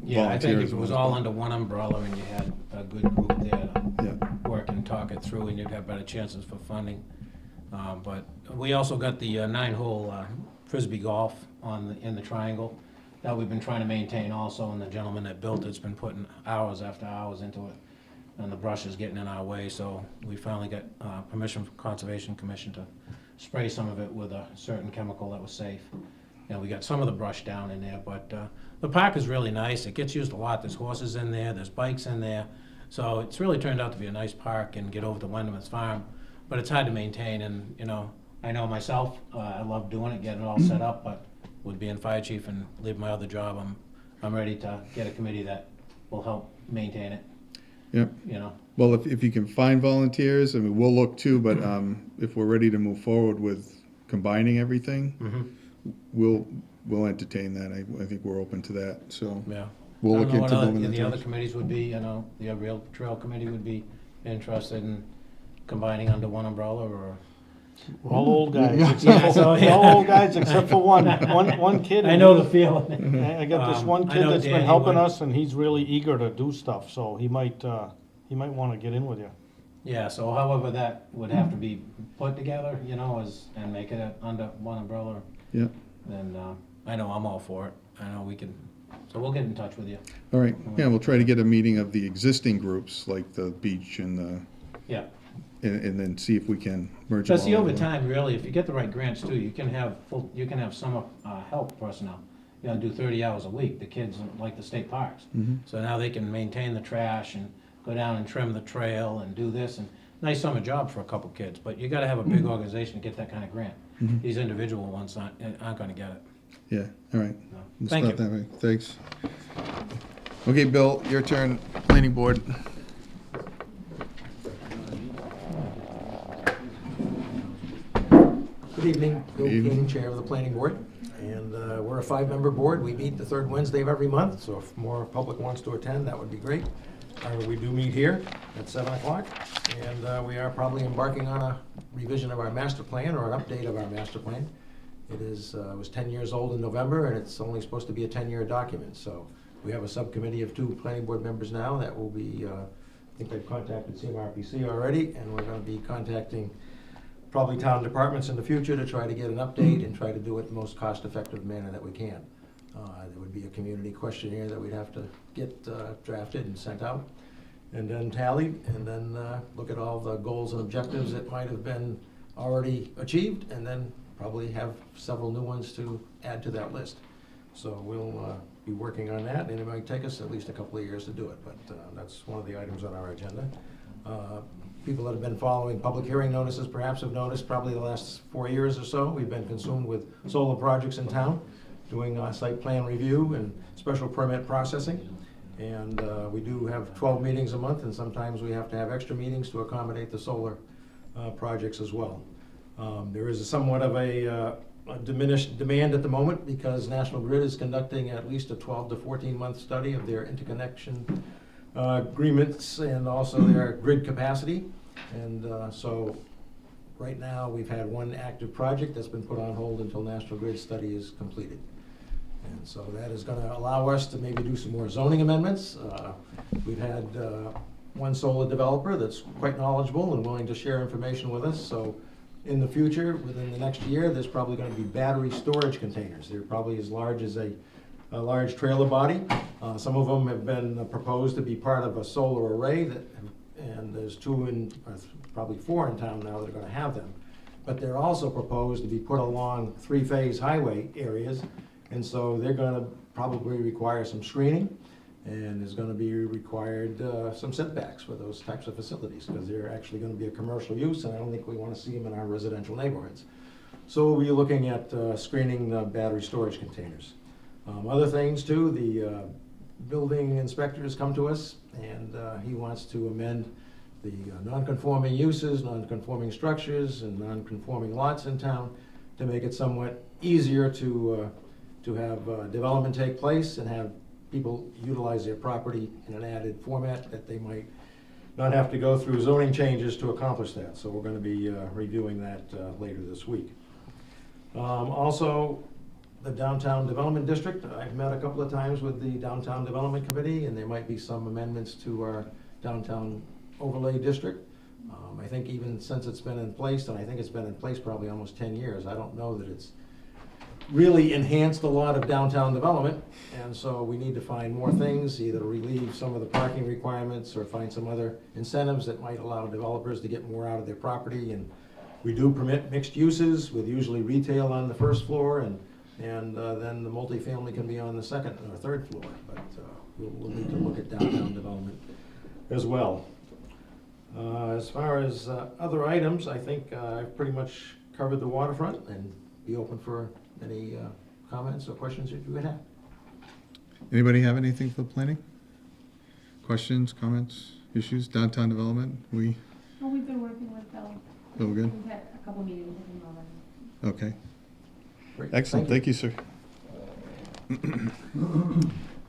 yeah, I think volunteers. if it was all under one umbrella and you had a good group there to Yeah, work and talk it through, and you'd have better chances for funding. But we also got the 9-hole frisbee golf in the triangle that we've been trying to maintain also, and the gentleman that built it's been putting hours after hours into it, and the brush is getting in our way, so we finally got permission from Conservation Commission to spray some of it with a certain chemical that was safe. And we got some of the brush down in there, but the park is really nice. It gets used a lot. There's horses in there, there's bikes in there. So it's really turned out to be a nice park and get over to Wendemann's Farm. But it's hard to maintain, and, you know, I know myself, I love doing it, getting it all set up, but with being fire chief and leaving my other job, I'm ready to get a committee that will help maintain it, yeah. you know? Well, if you can find volunteers, I mean, we'll look too, but if we're ready to move forward with combining everything, we'll entertain that. I think we're open to that, so Yeah. we'll I look don't know into what moving other- that the other direction. committees would be, you know, the Rail Trail Committee would be interested in combining under one umbrella, or? We're all old guys, Yeah, except so, for, yeah. all old guys except for one kid. I know the feeling. I got this Um, one I kid know that's been Danny helping would. us, and he's really eager to do stuff, so he might wanna get in with you. Yeah, so however that would have to be put together, you know, and make it under one umbrella, Yeah, then, I know I'm all for it. I know we can, so we'll get in touch with you. all right. Yeah, we'll try to get a meeting of the existing groups, like the beach and Yeah. and then see if we can merge them But see, all over into one. time, really, if you get the right grants too, you can have summer help personnel. You know, do 30 hours a week, the kids like the state parks. So now they can maintain the trash and go down and trim the trail and do this, and nice summer job for a couple kids, but you gotta have a big organization to get that kind of grant. These individual ones aren't gonna get it. Yeah, all right. No. We'll Thank start you. that way. Thanks. Okay, Bill, your turn, planning board. Good evening, Bill Good evening. King, Chair of the Planning Board. And we're a 5-member board. We meet the third Wednesday of every month, so if more public wants to attend, that would be great. We do meet here at 7 o'clock, and we are probably embarking on a revision of our master plan, or an update of our master plan. It was 10 years old in November, and it's only supposed to be a 10-year document. So we have a subcommittee of 2 planning board members now that will be, I think they've contacted CMRPC already, and we're gonna be contacting probably town departments in the future to try to get an update and try to do it the most cost-effective manner that we can. There would be a community questionnaire that we'd have to get drafted and sent out, and then tallied, and then look at all the goals and objectives that might have been already achieved, and then probably have several new ones to add to that list. So we'll be working on that, and it might take us at least a couple of years to do it, but that's one of the items on our agenda. People that have been following public hearing notices perhaps have noticed probably the last 4 years or so, we've been consumed with solar projects in town, doing site plan review and special permit processing. And we do have 12 meetings a month, and sometimes we have to have extra meetings to accommodate the solar projects as well. There is somewhat of a diminished demand at the moment because National Grid is conducting at least a 12 to 14-month study of their interconnection agreements and also their grid capacity. And so right now, we've had one active project that's been put on hold until National Grid study is completed. And so that is gonna allow us to maybe do some more zoning amendments. We've had one solar developer that's quite knowledgeable and willing to share information with us, so in the future, within the next year, there's probably gonna be battery storage containers. They're probably as large as a large trailer body. Some of them have been proposed to be part of a solar array, and there's probably 4 in town now that are gonna have them. But they're also proposed to be put along 3-phase highway areas, and so they're gonna probably require some screening, and there's gonna be required some setbacks for those types of facilities, because they're actually gonna be a commercial use, and I don't think we wanna see them in our residential neighborhoods. So we'll be looking at screening battery storage containers. Other things too, the building inspector has come to us, and he wants to amend the non-conforming uses, non-conforming structures, and non-conforming lots in town to make it somewhat easier to have development take place and have people utilize their property in an added format that they might not have to go through zoning changes to accomplish that. So we're gonna be reviewing that later this week. Also, the Downtown Development District, I've met a couple of times with the Downtown Development Committee, and there might be some amendments to our downtown overlay district. I think even since it's been in place, and I think it's been in place probably almost 10 years, I don't know that it's really enhanced a lot of downtown development, and so we need to find more things, either relieve some of the parking requirements or find some other incentives that might allow developers to get more out of their property. And we do permit mixed uses with usually retail on the first floor, and then the multifamily can be on the second or third floor. But we'll need to look at downtown development as well. As far as other items, I think I've pretty much covered the waterfront, and be open for any comments or questions that you would have. Anybody have anything for planning? Questions, comments, issues, downtown development? Well, we've been working with Bill. Oh, good. We've had a couple meetings with him already. Okay, Great. excellent, thank you, sir.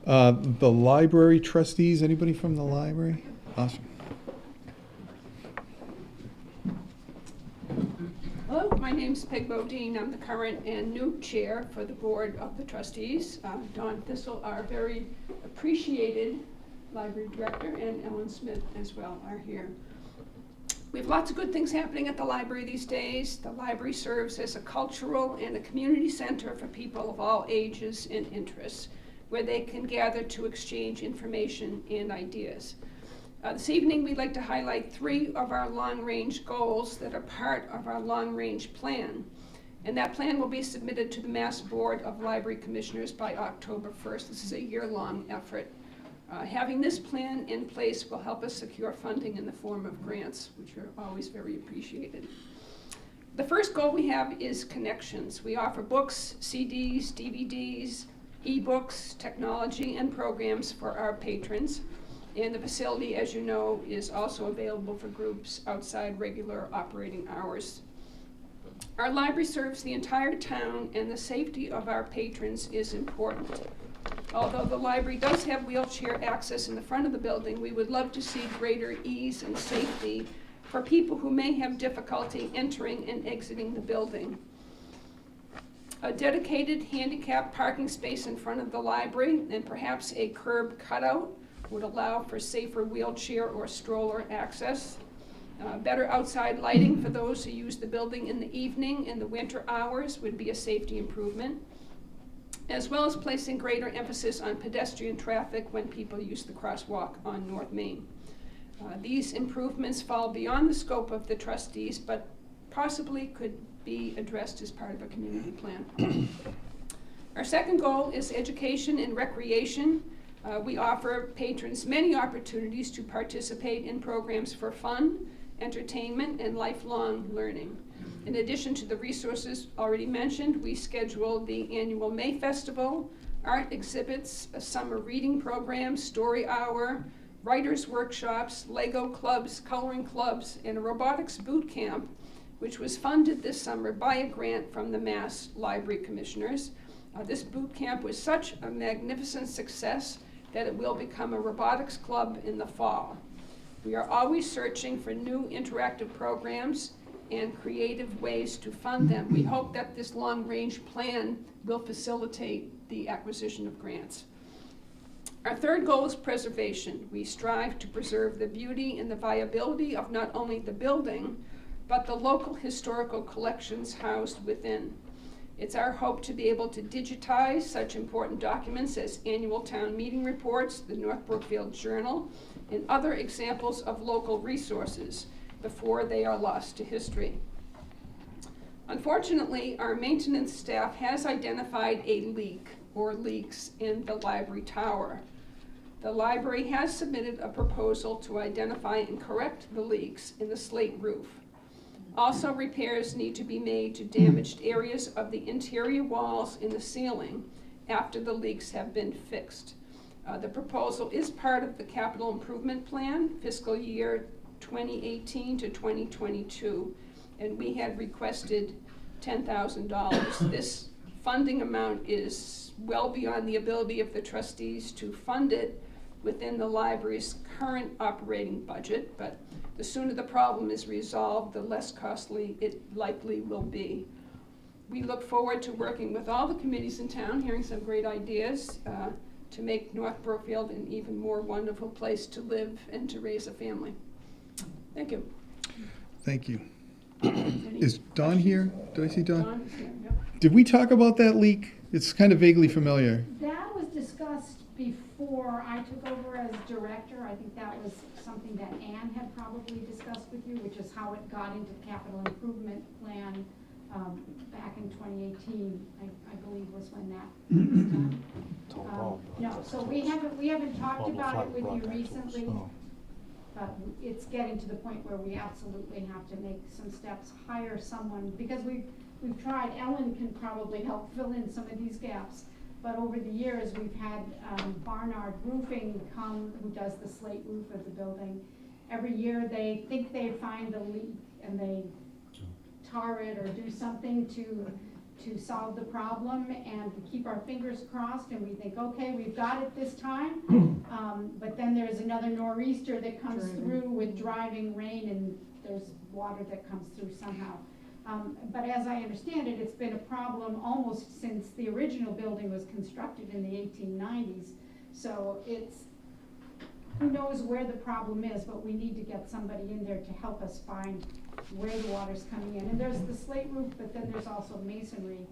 The library trustees, anybody from the library? Awesome. Hello, my name's Peg Bodine. I'm the current and new chair for the Board of the Trustees. Don Thistle, our very appreciated library director, and Ellen Smith as well are here. We have lots of good things happening at the library these days. The library serves as a cultural and a community center for people of all ages and interests, where they can gather to exchange information and ideas. This evening, we'd like to highlight 3 of our long-range goals that are part of our long-range plan. And that plan will be submitted to the Mass Board of Library Commissioners by October 1st. This is a year-long effort. Having this plan in place will help us secure funding in the form of grants, which are always very appreciated. The first goal we have is connections. We offer books, CDs, DVDs, ebooks, technology, and programs for our patrons. And the facility, as you know, is also available for groups outside regular operating hours. Our library serves the entire town, and the safety of our patrons is important. Although the library does have wheelchair access in the front of the building, we would love to see greater ease and safety for people who may have difficulty entering and exiting the building. A dedicated handicap parking space in front of the library, and perhaps a curb cutout, would allow for safer wheelchair or stroller access. Better outside lighting for those who use the building in the evening and the winter hours would be a safety improvement, as well as placing greater emphasis on pedestrian traffic when people use the crosswalk on North Main. These improvements fall beyond the scope of the trustees, but possibly could be addressed as part of a community plan. Our second goal is education and recreation. We offer patrons many opportunities to participate in programs for fun, entertainment, and lifelong learning. In addition to the resources already mentioned, we schedule the annual May Festival, art exhibits, a summer reading program, story hour, writers' workshops, Lego clubs, coloring clubs, and a robotics boot camp, which was funded this summer by a grant from the Mass Library Commissioners. This boot camp was such a magnificent success that it will become a robotics club in the fall. We are always searching for new interactive programs, and creative ways to fund them. We hope that this long-range plan will facilitate the acquisition of grants. Our third goal is preservation. We strive to preserve the beauty and the viability of not only the building, but the local historical collections housed within. It's our hope to be able to digitize such important documents as annual town meeting reports, the North Brookfield Journal, and other examples of local resources before they are lost to history. Unfortunately, our maintenance staff has identified a leak or leaks in the library tower. The library has submitted a proposal to identify and correct the leaks in the slate roof. Also, repairs need to be made to damaged areas of the interior walls in the ceiling after the leaks have been fixed. The proposal is part of the capital improvement plan, fiscal year 2018 to 2022, and we had requested $10,000. This funding amount is well beyond the ability of the trustees to fund it within the library's current operating budget, but the sooner the problem is resolved, the less costly it likely will be. We look forward to working with all the committees in town, hearing some great ideas to make North Brookfield an even more wonderful place to live and to raise a family. Thank you. Thank you. Any Is Dawn here? Did I see Dawn? Dawn is here, yep. Did we talk about that leak? It's kind of vaguely familiar. That was discussed before I took over as director. I think that was something that Ann had probably discussed with you, which is how it got into the capital improvement plan back in 2018, I believe was when that was done. No, so we haven't talked about it with you recently, but it's getting to the point where we absolutely have to make some steps, hire someone, because we've tried. Ellen can probably help fill in some of these gaps. But over the years, we've had Barnard Roofing come, who does the slate roof of the building. Every year, they think they find a leak, and they tar it or do something to solve the problem, and we keep our fingers crossed, and we think, okay, we've got it this time. But then there's another nor'easter that comes through with driving rain, and there's water that comes through somehow. But as I understand it, it's been a problem almost since the original building was constructed in the 1890s. So it's, who knows where the problem is, but we need to get somebody in there to help us find where the water's coming in. And there's the slate roof, but then there's also masonry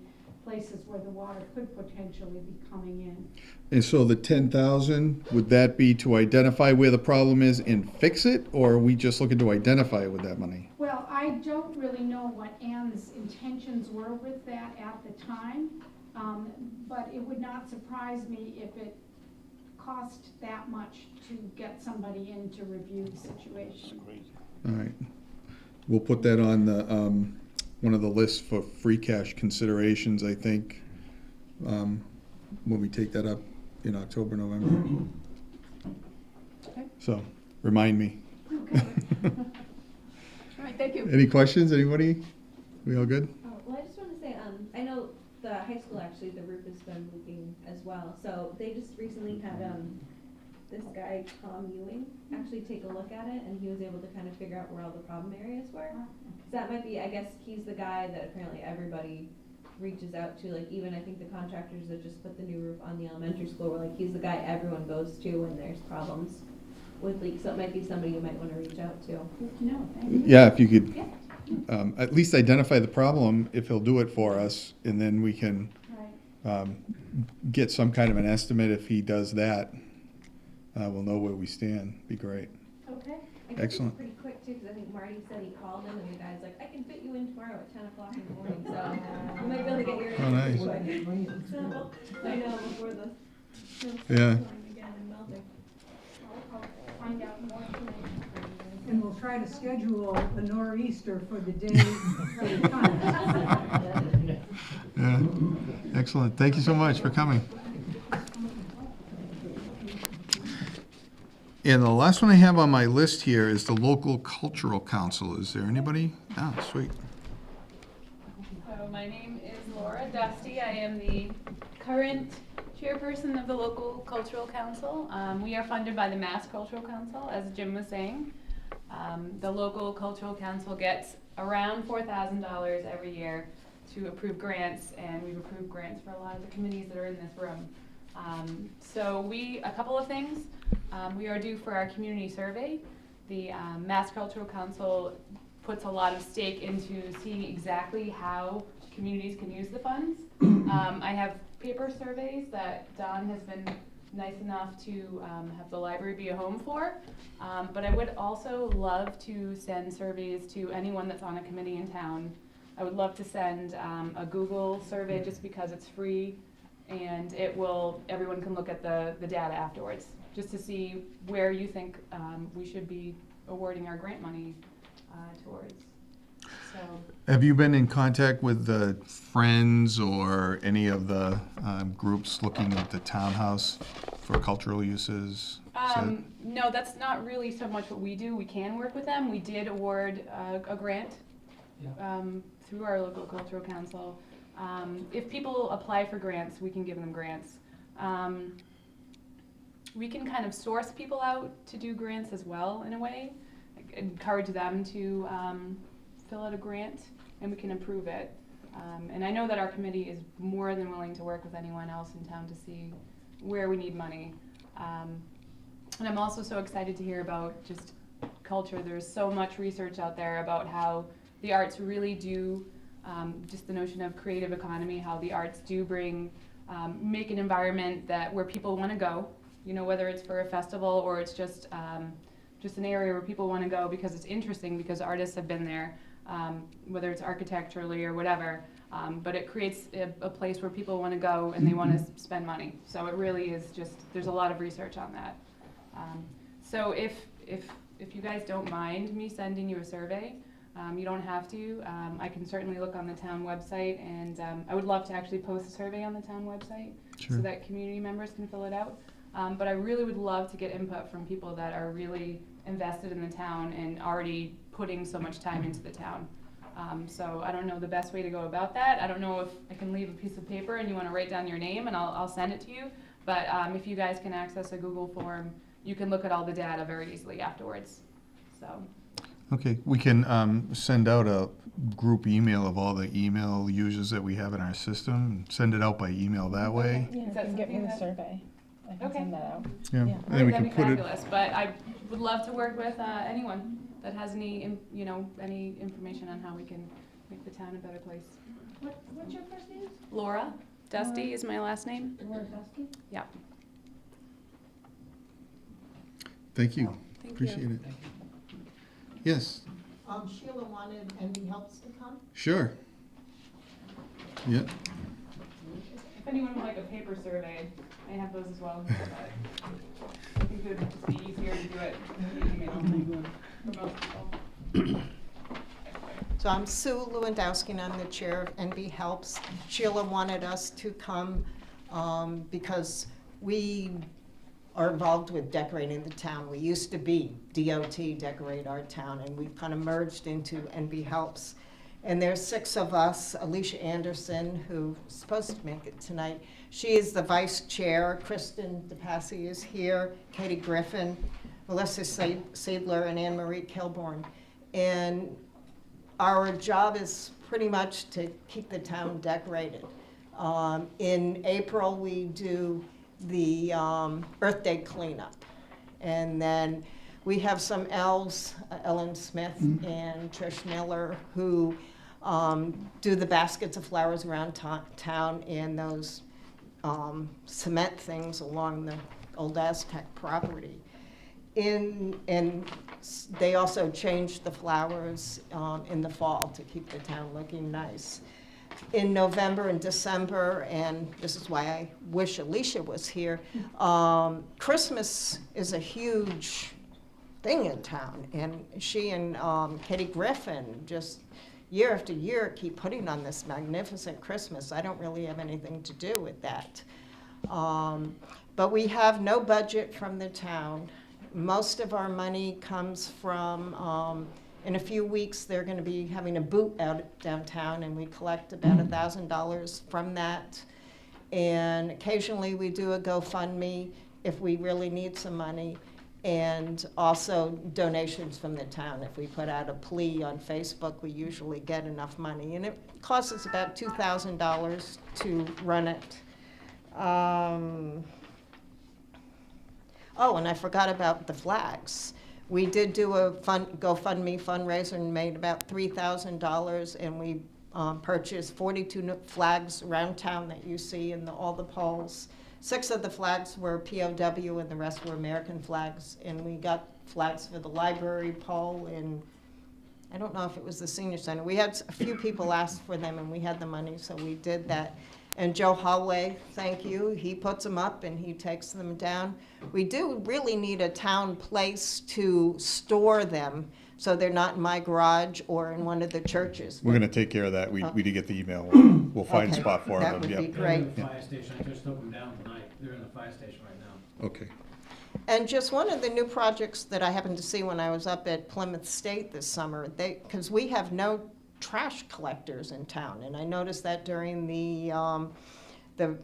places where the water could potentially be coming in. And so the 10,000, would that be to identify where the problem is and fix it, or are we just looking to identify it with that money? Well, I don't really know what Ann's intentions were with that at the time, but it would not surprise me if it cost that much to get somebody in to review the situation. All right. We'll put that on the, one of the lists for free cash considerations, I think, when we take that up in October, November. Okay. So, remind me. Okay. All right, thank you. Any questions, anybody? We all good? Well, I just want to say, I know the high school, actually, the roof has been leaking as well. So they just recently had this guy, Tom Ewing, actually take a look at it, and he was able to kind of figure out where all the problem areas were. So that might be, I guess, he's the guy that apparently everybody reaches out to, like even I think the contractors that just put the new roof on the elementary school were like, he's the guy everyone goes to when there's problems with leaks. So it might be somebody you might want to reach out to. No, thank you. Yeah, if you could, Yeah. at least identify the problem, if he'll do it for us, and then we can get some kind of an estimate. If he does that, we'll know where we stand. Be great. Okay. I guess Excellent. it's pretty quick too, because I think Marty said he called him, and the guy's like, I can fit you in tomorrow at 10 o'clock in the morning, so you might be able to get your Oh, nice. So, I know, before the snow's Yeah. going again and melting. I'll find out more information. And we'll try to schedule a nor'easter for the day that it comes. Yeah, excellent. Thank you so much for coming. And the last one I have on my list here is the local cultural council. Is there anybody? Oh, sweet. So my name is Laura Dusty. I am the current chairperson of the local cultural council. We are funded by the Mass Cultural Council, as Jim was saying. The local cultural council gets around $4,000 every year to approve grants, and we've approved grants for a lot of the committees that are in this room. So a couple of things. We are due for our community survey. The Mass Cultural Council puts a lot of stake into seeing exactly how communities can use the funds. I have paper surveys that Don has been nice enough to have the library be a home for. But I would also love to send surveys to anyone that's on a committee in town. I would love to send a Google survey just because it's free, and everyone can look at the data afterwards, just to see where you think we should be awarding our grant money towards. So, Have you been in contact with the Friends or any of the groups looking at the townhouse for cultural uses? no, that's not really so much what we do. We can work with them. We did award a grant through our local cultural council. If people apply for grants, we can give them grants. We can kind of source people out to do grants as well, in a way, encourage them to fill out a grant, and we can approve it. And I know that our committee is more than willing to work with anyone else in town to see where we need money. And I'm also so excited to hear about just culture. There's so much research out there about how the arts really do, just the notion of creative economy, how the arts do make an environment where people want to go, whether it's for a festival or it's just an area where people want to go because it's interesting, because artists have been there, whether it's architecturally or whatever. But it creates a place where people want to go and they want to spend money. So it really is there's a lot of research on that. So if you guys don't mind me sending you a survey, you don't have to. I can certainly look on the town website, and I would love to actually post a survey on the town website so that community members can fill it out. But I really would love to get input from people that are really invested in the town and already putting so much time into the town. So I don't know the best way to go about that. I don't know if I can leave a piece of paper and you want to write down your name, and I'll send it to you. But if you guys can access a Google form, you can look at all the data very easily afterwards. So. Okay, we can send out a group email of all the email users that we have in our system, and send it out by email that way. Yeah, you can get me the survey. I can send that out. Yeah, All and right, then we that'd can be put it. fabulous. But I would love to work with anyone that has any information on how we can make the town a better place. What's your first name? Laura Dusty is my last name. Laura Dusty? Yeah. Thank you. Thank Appreciate you. it. Yes, Sheila wanted NB Helps to come. sure. Yeah. If anyone would like a paper survey, I have those as well. I think it would just be easier to do it via email for most people. So I'm Sue Lewandowski, and I'm the chair of NB Helps. Sheila wanted us to come because we are involved with decorating the town. We used to be DOT, Decorate Our Town, and we've kind of merged into NB Helps. And there's 6 of us. Alicia Anderson, who's supposed to make it tonight, she is the vice chair. Kristen DePassi is here, Katie Griffin, Melissa Seidler, and Anne Marie Kilborn. And our job is pretty much to keep the town decorated. In April, we do the Earth Day cleanup. And then we have some elves, Ellen Smith and Trish Miller, who do the baskets of flowers around town and those cement things along the old Aztec property. And they also changed the flowers in the fall to keep the town looking nice. In November and December, and this is why I wish Alicia was here, Christmas is a huge thing in town. And she and Katie Griffin just year after year keep putting on this magnificent Christmas. I don't really have anything to do with that. But we have no budget from the town. Most of our money comes from, in a few weeks, they're going to be having a boot out downtown, and we collect about $1,000 from that. And occasionally we do a GoFundMe if we really need some money. and also donations from the town. If we put out a plea on Facebook, we usually get enough money, and it costs us about $2,000 to run it. Oh, and I forgot about the flags. We did do a GoFundMe fundraiser and made about $3,000, and we purchased 42 flags around town that you see in all the poles. 6 of the flags were POW and the rest were American flags. And we got flags for the library pole, and I don't know if it was the senior center. We had a few people ask for them, and we had the money, so we did that. And Joe Holloway, thank you, he puts them up and he takes them down. We do really need a town place to store them, so they're not in my garage or in one of the churches. We're gonna take care of that. We did get the email. We'll find a Okay, spot for that them, would be yeah. great. They're in the fire station, I just took them down tonight, they're in the fire station right now. Okay. And just one of the new projects that I happened to see when I was up at Plymouth State this summer, because we have no trash collectors in town, and I noticed that during the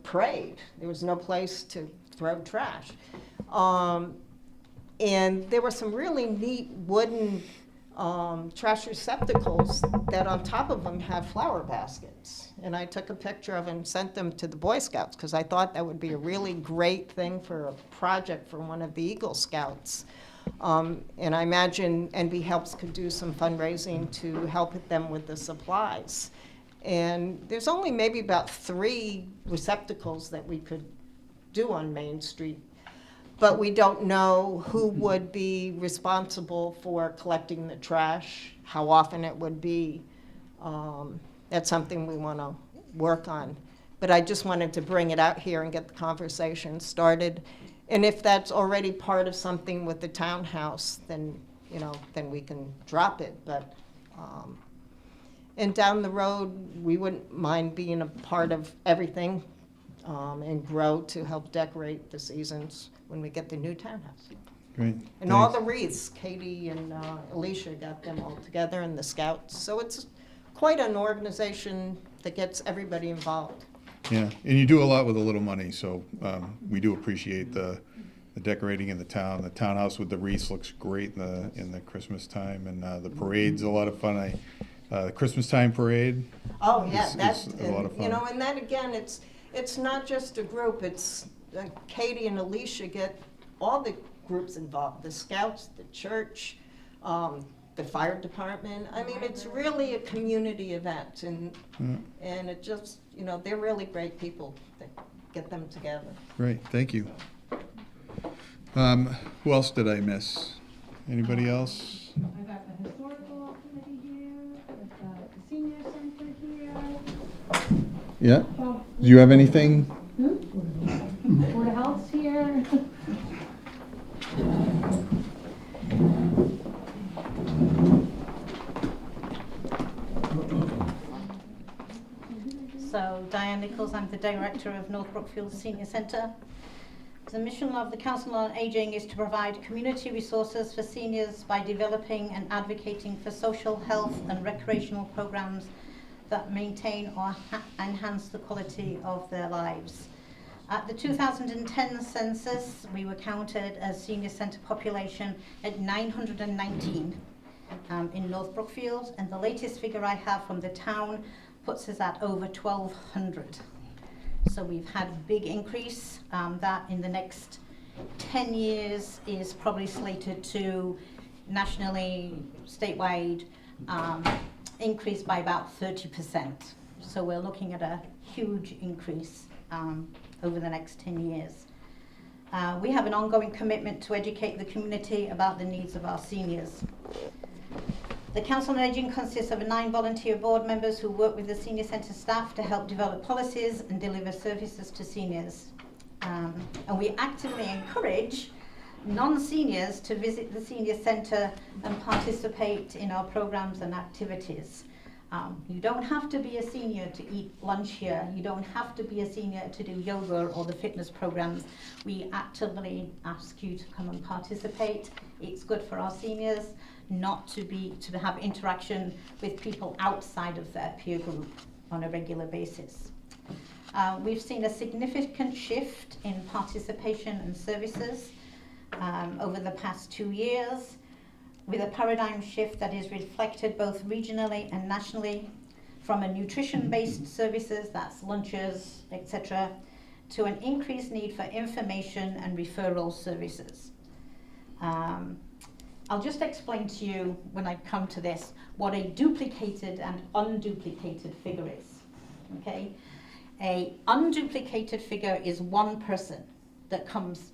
parade, there was no place to throw trash. And there were some really neat wooden trash receptacles that on top of them have flower baskets. And I took a picture of them and sent them to the Boy Scouts, because I thought that would be a really great thing for a project for one of the Eagle Scouts. And I imagine NB Helps could do some fundraising to help them with the supplies. And there's only maybe about 3 receptacles that we could do on Main Street. But we don't know who would be responsible for collecting the trash, how often it would be. That's something we want to work on. But I just wanted to bring it out here and get the conversation started. And if that's already part of something with the townhouse, then, then we can drop it. But, and down the road, we wouldn't mind being a part of everything and grow to help decorate the seasons when we get the new townhouse. Great. And all Thanks. the wreaths, Katie and Alicia got them all together, and the Scouts. So it's quite an organization that gets everybody involved. Yeah, and you do a lot with a little money, so we do appreciate the decorating in the town. The townhouse with the wreaths looks great in the Christmas time, and the parade's a lot of fun. The Christmas time parade. Oh, yeah, is that's, a lot of fun. and that again, it's not just a group, it's Katie and Alicia get all the groups involved, the Scouts, the church, the fire department. I mean, it's really a community event, and it just, they're really great people that get them together. Great, thank you. Who else did I miss? Anybody else? I got the historical committee here, I've got the senior center here. Yeah? Do you have anything? Board of Health's here. So, Diane Nichols, I'm the director of North Brookfield Senior Centre. The mission of the Council on Aging is to provide community resources for seniors by developing and advocating for social health and recreational programs that maintain or enhance the quality of their lives. At the 2010 census, we were counted as senior centre population at 919 in North Brookfield, and the latest figure I have from the town puts us at over 1,200. So we've had a big increase that in the next 10 years is probably slated to nationally, statewide, increase by about 30%. So we're looking at a huge increase over the next 10 years. We have an ongoing commitment to educate the community about the needs of our seniors. The Council on Aging consists of 9 volunteer board members who work with the senior centre staff to help develop policies and deliver services to seniors. And we actively encourage non-seniors to visit the senior centre and participate in our programs and activities. You don't have to be a senior to eat lunch here. You don't have to be a senior to do yoga or the fitness programs. We actively ask you to come and participate. It's good for our seniors not to have interaction with people outside of their peer group on a regular basis. We've seen a significant shift in participation and services. over the past 2 years, with a paradigm shift that is reflected both regionally and nationally, from a nutrition-based services, that's lunches, etc., to an increased need for information and referral services. I'll just explain to you, when I come to this, what a duplicated and unduplicated figure is, okay? A unduplicated figure is one person that comes,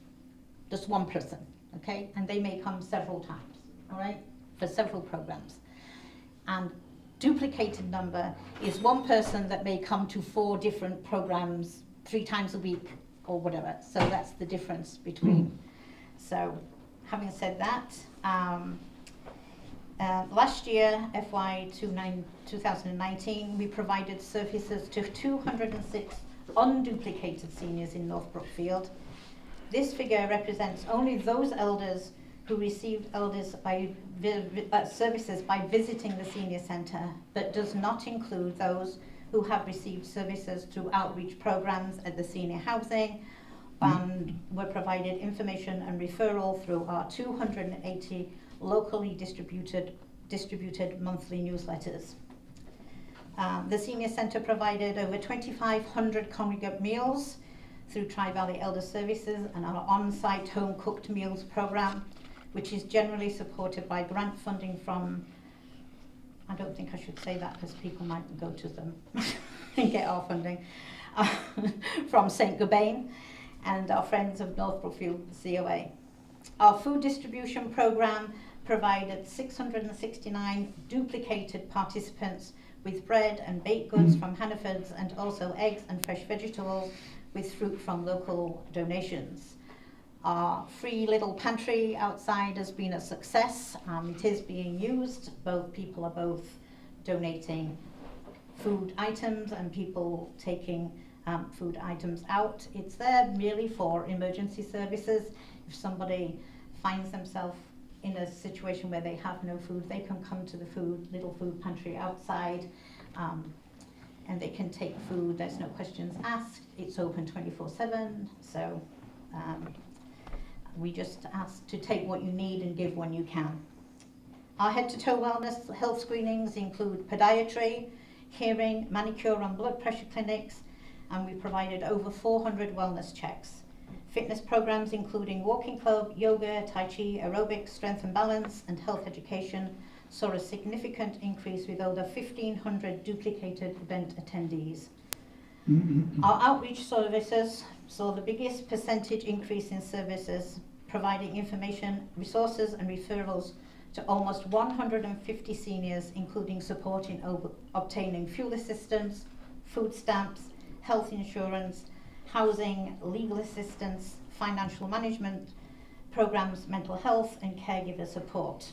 just one person, okay? And they may come several times, all right, for several programs. And duplicated number is one person that may come to 4 different programs 3 times a week or whatever. So that's the difference between. So having said that, last year, FY 2019, we provided services to 206 unduplicated seniors in North Brookfield. This figure represents only those elders who received services by visiting the senior centre, but does not include those who have received services through outreach programs at the senior housing, and were provided information and referral through our 280 locally distributed monthly newsletters. The senior centre provided over 2,500 congregate meals through Tri-Valley Elder Services and our on-site home-cooked meals program, which is generally supported by grant funding from, I don't think I should say that because people might go to them and get our funding, from St. Gobain and our friends of North Brookfield COA. Our food distribution program provided 669 duplicated participants with bread and baked goods from Hannaford's, and also eggs and fresh vegetables with fruit from local donations. Our free little pantry outside has been a success. It is being used. People are both donating food items and people taking food items out. It's there merely for emergency services. If somebody finds themselves in a situation where they have no food, they can come to the little food pantry outside, and they can take food. There's no questions asked. It's open 24/7. So we just ask to take what you need and give when you can. Our head-to-toe wellness health screenings include podiatry, hearing, manicure and blood pressure clinics, and we provided over 400 wellness checks. Fitness programs including walking club, yoga, tai chi, aerobics, strength and balance, and health education saw a significant increase with over 1,500 duplicated event attendees. Our outreach services saw the biggest percentage increase in services, providing information, resources and referrals to almost 150 seniors, including support in obtaining fuel assistance, food stamps, health insurance, housing, legal assistance, financial management programs, mental health and caregiver support.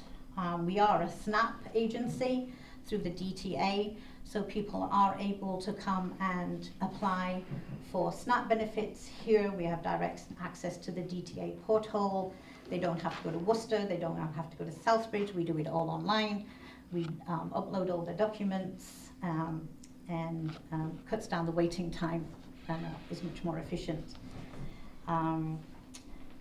We are a SNAP agency through the DTA, so people are able to come and apply for SNAP benefits here. We have direct access to the DTA portal. They don't have to go to Worcester, they don't have to go to Southbridge. We do it all online. We upload all the documents and cuts down the waiting time and is much more efficient.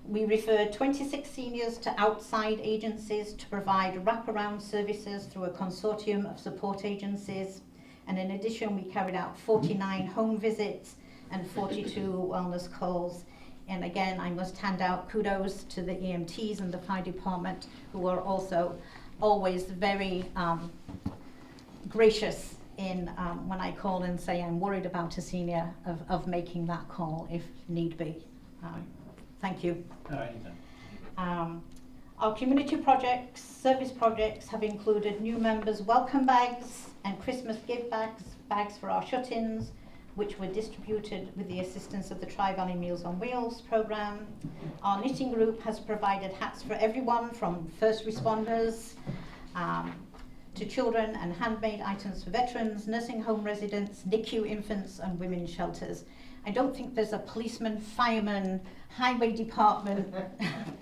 We referred 26 seniors to outside agencies to provide wraparound services through a consortium of support agencies. And in addition, we carried out 49 home visits and 42 wellness calls. And again, I must hand out kudos to the EMTs and the fire department, who are also always very gracious in when I call and say I'm worried about a senior, of making that call if need be. Thank you. Our community projects, service projects have included new members' welcome bags and Christmas gift bags for our shut-ins, which were distributed with the assistance of the Tri-Valley Meals on Wheels program. Our knitting group has provided hats for everyone from first responders to children, and handmade items for veterans, nursing home residents, NICU infants and women's shelters. I don't think there's a policeman, fireman, highway department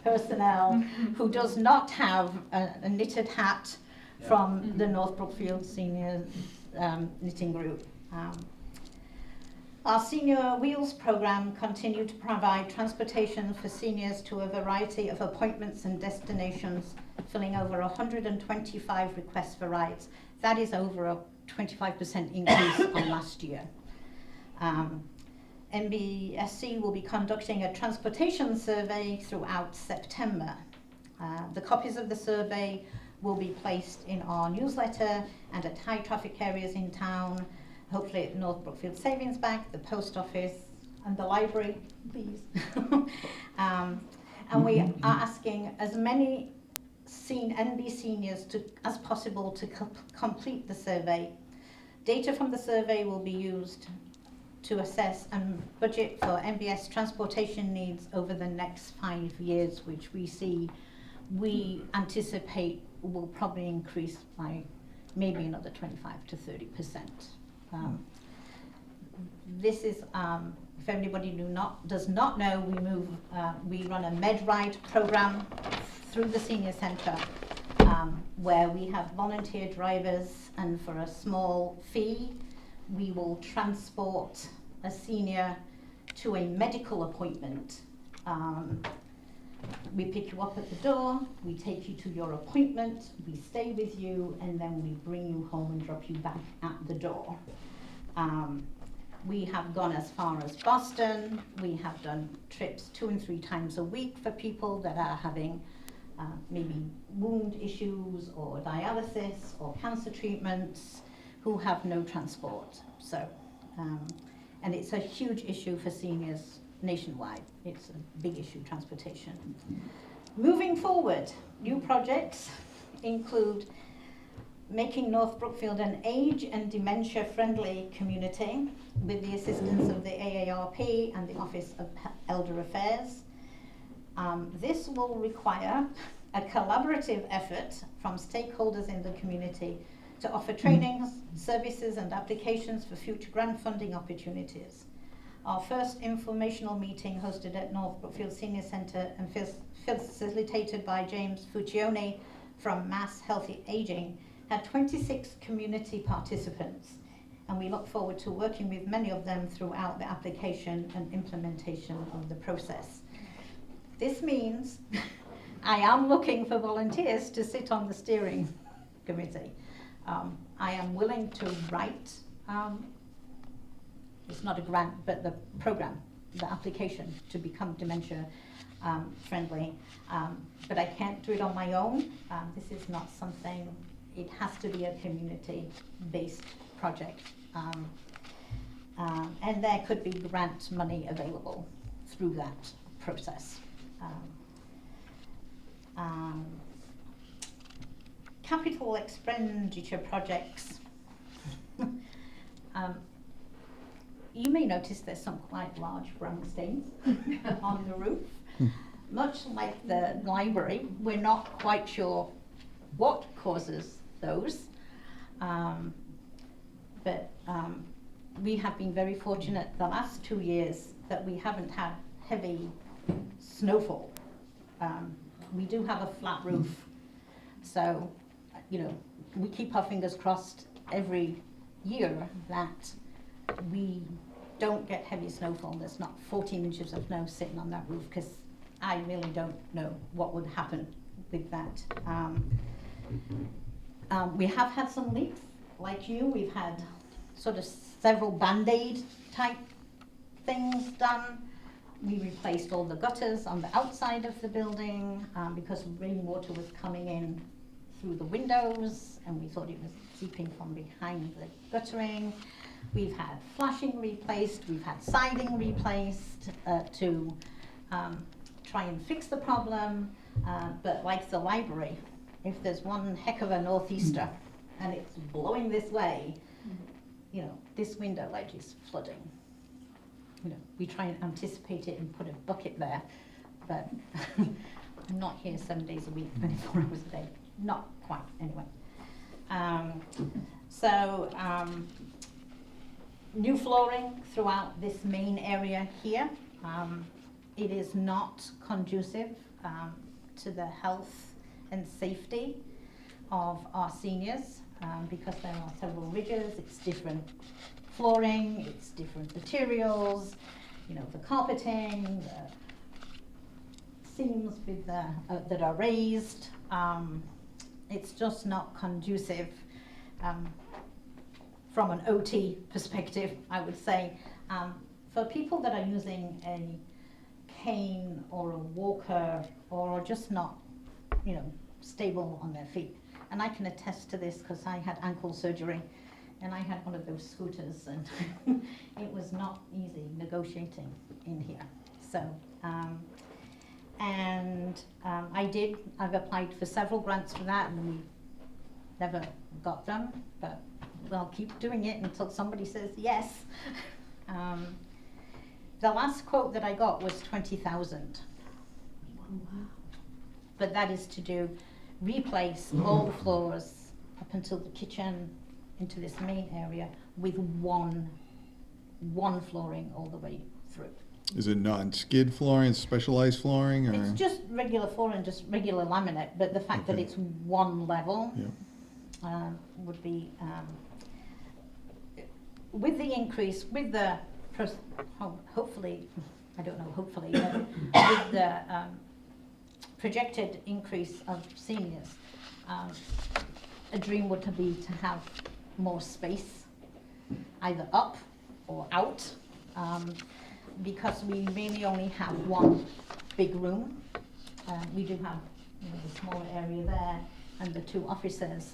personnel who does not have a knitted hat from the North Brookfield Senior Knitting Group. Our Senior Wheels program continued to provide transportation for seniors to a variety of appointments and destinations, filling over 125 requests for rides. That is over a 25% increase on last year. NBSC will be conducting a transportation survey throughout September. The copies of the survey will be placed in our newsletter and at high traffic areas in town, hopefully at North Brookfield Savings Bank, the post office, and the library, please. And we are asking as many NB seniors as possible to complete the survey. Data from the survey will be used to assess and budget for MBS transportation needs over the next 5 years, which we anticipate will probably increase by maybe another 25 to 30%. This is, if anybody does not know, we run a med ride program through the senior centre, where we have volunteer drivers, and for a small fee we will transport a senior to a medical appointment. We pick you up at the door, we take you to your appointment, we stay with you, and then we bring you home and drop you back at the door. We have gone as far as Boston. We have done trips 2 and 3 times a week for people that are having maybe wound issues or dialysis or cancer treatments who have no transport. So, and it's a huge issue for seniors nationwide. It's a big issue, transportation. Moving forward, new projects include making North Brookfield an age and dementia-friendly community with the assistance of the AARP and the Office of Elder Affairs. This will require a collaborative effort from stakeholders in the community to offer trainings, services and applications for future grant funding opportunities. Our first informational meeting, hosted at North Brookfield Senior Centre and facilitated by James Fuccione from Mass Healthy Aging, had 26 community participants, and we look forward to working with many of them throughout the application and implementation of the process. This means I am looking for volunteers to sit on the steering committee. I am willing to write, it's not a grant, but the program, the application to become dementia friendly, but I can't do it on my own. This is not something, it has to be a community-based project. And there could be grant money available through that process. Capital expenditure projects. You may notice there's some quite large brown stains on the roof. Much like the library, we're not quite sure what causes those. But we have been very fortunate the last 2 years that we haven't had heavy snowfall. We do have a flat roof, so we keep our fingers crossed every year that we don't get heavy snowfall. There's not 14 inches of snow sitting on that roof, because I really don't know what would happen with that. We have had some leaks, like you. We've had sort of several Band-Aid type things done. We replaced all the gutters on the outside of the building because rainwater was coming in through the windows, and we thought it was seeping from behind the guttering. We've had flashing replaced, we've had siding replaced to try and fix the problem, but like the library, if there's one heck of a northeaster and it's blowing this way, this window ledge is flooding. We try and anticipate it and put a bucket there, but I'm not here 7 days a week, 24 hours a day. Not quite, anyway. New flooring throughout this main area here. It is not conducive to the health and safety of our seniors because there are several ridges. It's different flooring, it's different materials, you know, the carpeting, the seams with the, that are raised. It's just not conducive from an OT perspective, I would say. For people that are using a cane or a walker or just not, you know, stable on their feet. And I can attest to this because I had ankle surgery and I had one of those scooters and it was not easy negotiating in here. So, I've applied for several grants for that and we never got them, but we'll keep doing it until somebody says yes. The last quote that I got was 20,000. But that is to replace all the floors up until the kitchen into this main area with one flooring all the way through. Is it non-skid flooring, specialized flooring, or? It's just regular flooring, just regular laminate, but the fact that Okay. it's one level Yeah. would be, with the increase, with the, hopefully, I don't know, hopefully, but with the projected increase of seniors, a dream would be to have more space, either up or out, because we really only have one big room. We do have, you know, the smaller area there and the 2 offices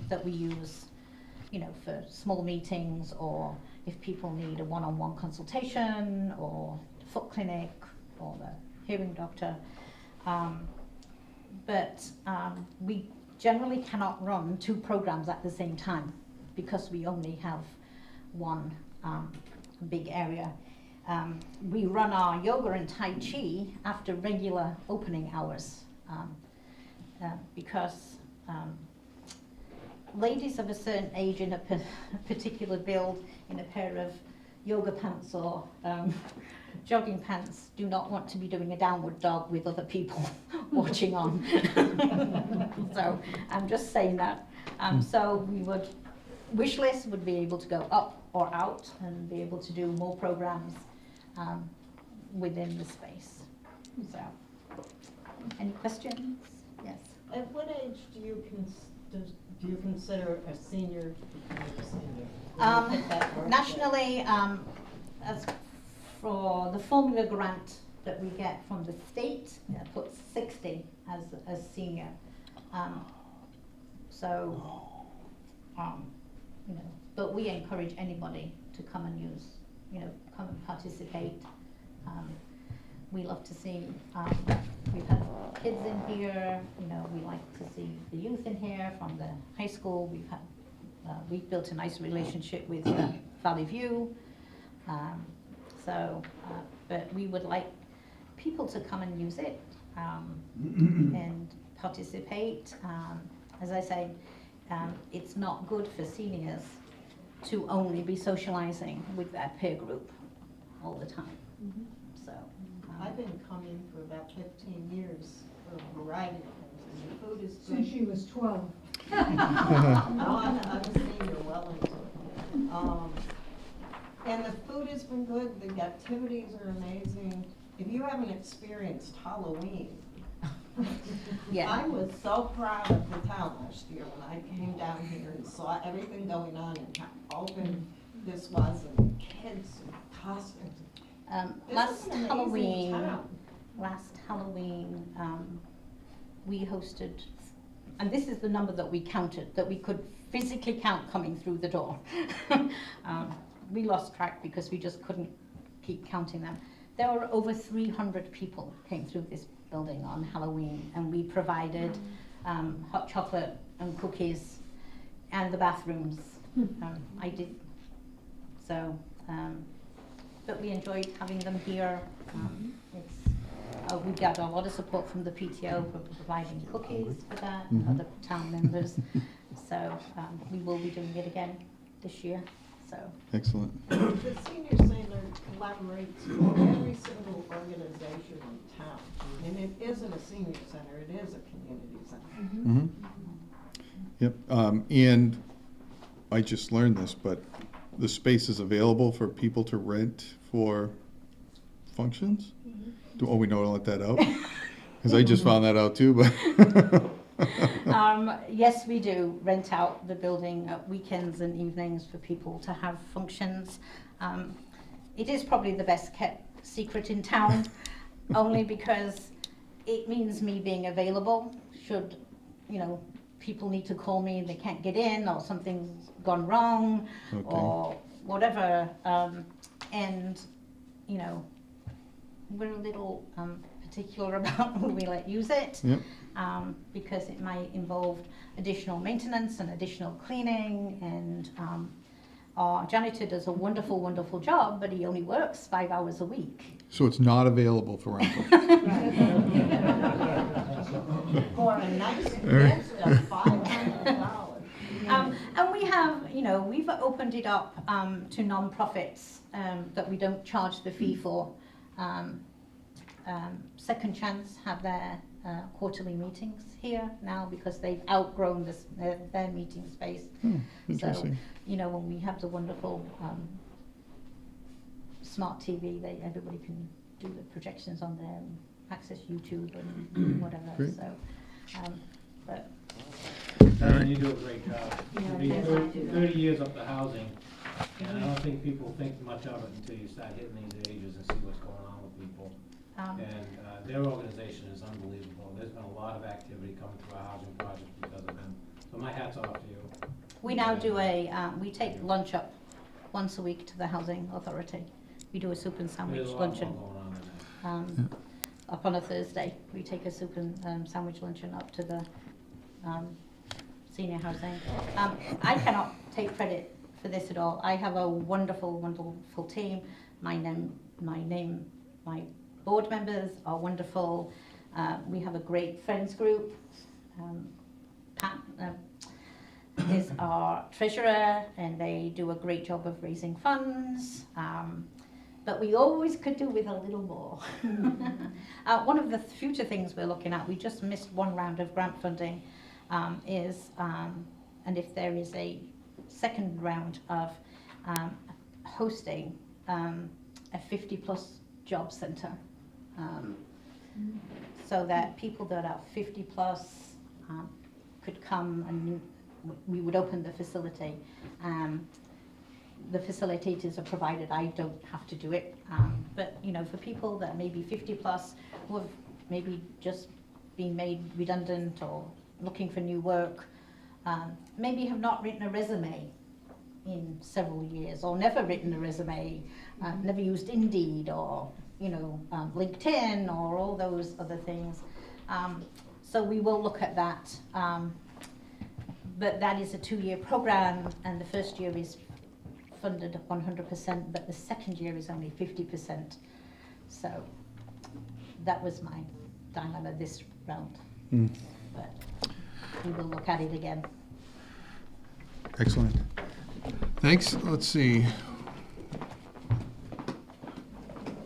that we use, you know, for small meetings or if people need a one-on-one consultation or foot clinic or the hearing doctor. But we generally cannot run 2 programs at the same time because we only have one big area. We run our yoga and Tai Chi after regular opening hours because ladies of a certain age in a particular build in a pair of yoga pants or jogging pants do not want to be doing a downward dog with other people watching on. So I'm just saying that. So wish list would be able to go up or out and be able to do more programs within the space. So, any questions? Yes. At what age do you consider a senior? Nationally, as for the formula grant that we get from the state, it puts 60 as senior. You know, but we encourage anybody to come and use, you know, come and participate. We love to see, we've had kids in here, you know, we like to see the youth in here from the high school. We've built a nice relationship with Valley View. But we would like people to come and use it and participate. As I say, it's not good for seniors to only be socializing with their peer group all the time. So I've been coming for about 15 years for a variety of things, and the food is good. Since she was 12. No, I'm a senior well into it. And the food has been good, the activities are amazing. If you haven't experienced Halloween, yeah. I was so proud of the town last year when I came down here and saw everything going on and how open this was and kids and costumes. Last is an amazing Halloween, we hosted, and this is the number that we counted, that we could physically count coming through the door. We lost track because we just couldn't keep counting them. There were over 300 people came through this building on Halloween, and we provided hot chocolate and cookies and the bathrooms. I did. So, but we enjoyed having them here. We got a lot of support from the PTO for providing cookies for that, and other town members. So we will be doing it again this year. So Excellent. The senior center collaborates with every single organization in town. And it isn't a senior center, it is a community center. Yep, and I just learned this, but the space is available for people to rent for functions? Oh, we know to let that out? Because I just found that out too, but. Yes, we do rent out the building at weekends and evenings for people to have functions. It is probably the best kept secret in town, only because it means me being available should, people need to call me and they can't get in, or something's gone wrong, or whatever. And, we're a little particular about who we let use it. Yep. Because it might involve additional maintenance and additional cleaning, and our janitor does a wonderful, wonderful job, but he only works 5 hours a week. So it's not available for rental? For a nice guest of $500. And we have, we've opened it up to non-profits that we don't charge the fee for. Second Chance have their quarterly meetings here now because they've outgrown their meeting space. Interesting. So, when we have the wonderful smart TV, everybody can do the projections on there and access YouTube and whatever. Great. So, but You do a great job. Yeah, You've been yes, I do. 30 years up the housing, and I don't think people think much of it until you start hitting these ages and see what's going on with people. And their organization is unbelievable. There's been a lot of activity coming through our housing projects because of them. So my hat's off to you. we now do we take lunch up once a week to the housing authority. We do a soup and sandwich There's a lot more luncheon. going on than that. Up on a Thursday, we take a soup and sandwich luncheon up to the senior housing. I cannot take credit for this at all. I have a wonderful, wonderful team. My board members are wonderful. We have a great friends group. Pat is our treasurer, and they do a great job of raising funds. But we always could do with a little more. One of the future things we're looking at, we just missed one round of grant funding, and if there is a second round of hosting a 50+ job center, so that people that are 50+ could come, and we would open the facility. The facilitators are provided. I don't have to do it, but for people that may be 50+ who have maybe just been made redundant or looking for new work, maybe have not written a resume in several years, or never written a resume, never used Indeed or LinkedIn or all those other things. So we will look at that, but that is a 2-year program, and the first year is funded 100%, but the second year is only 50%. So that was my dilemma this round. But we will look at it again. Excellent. Thanks. Let's see.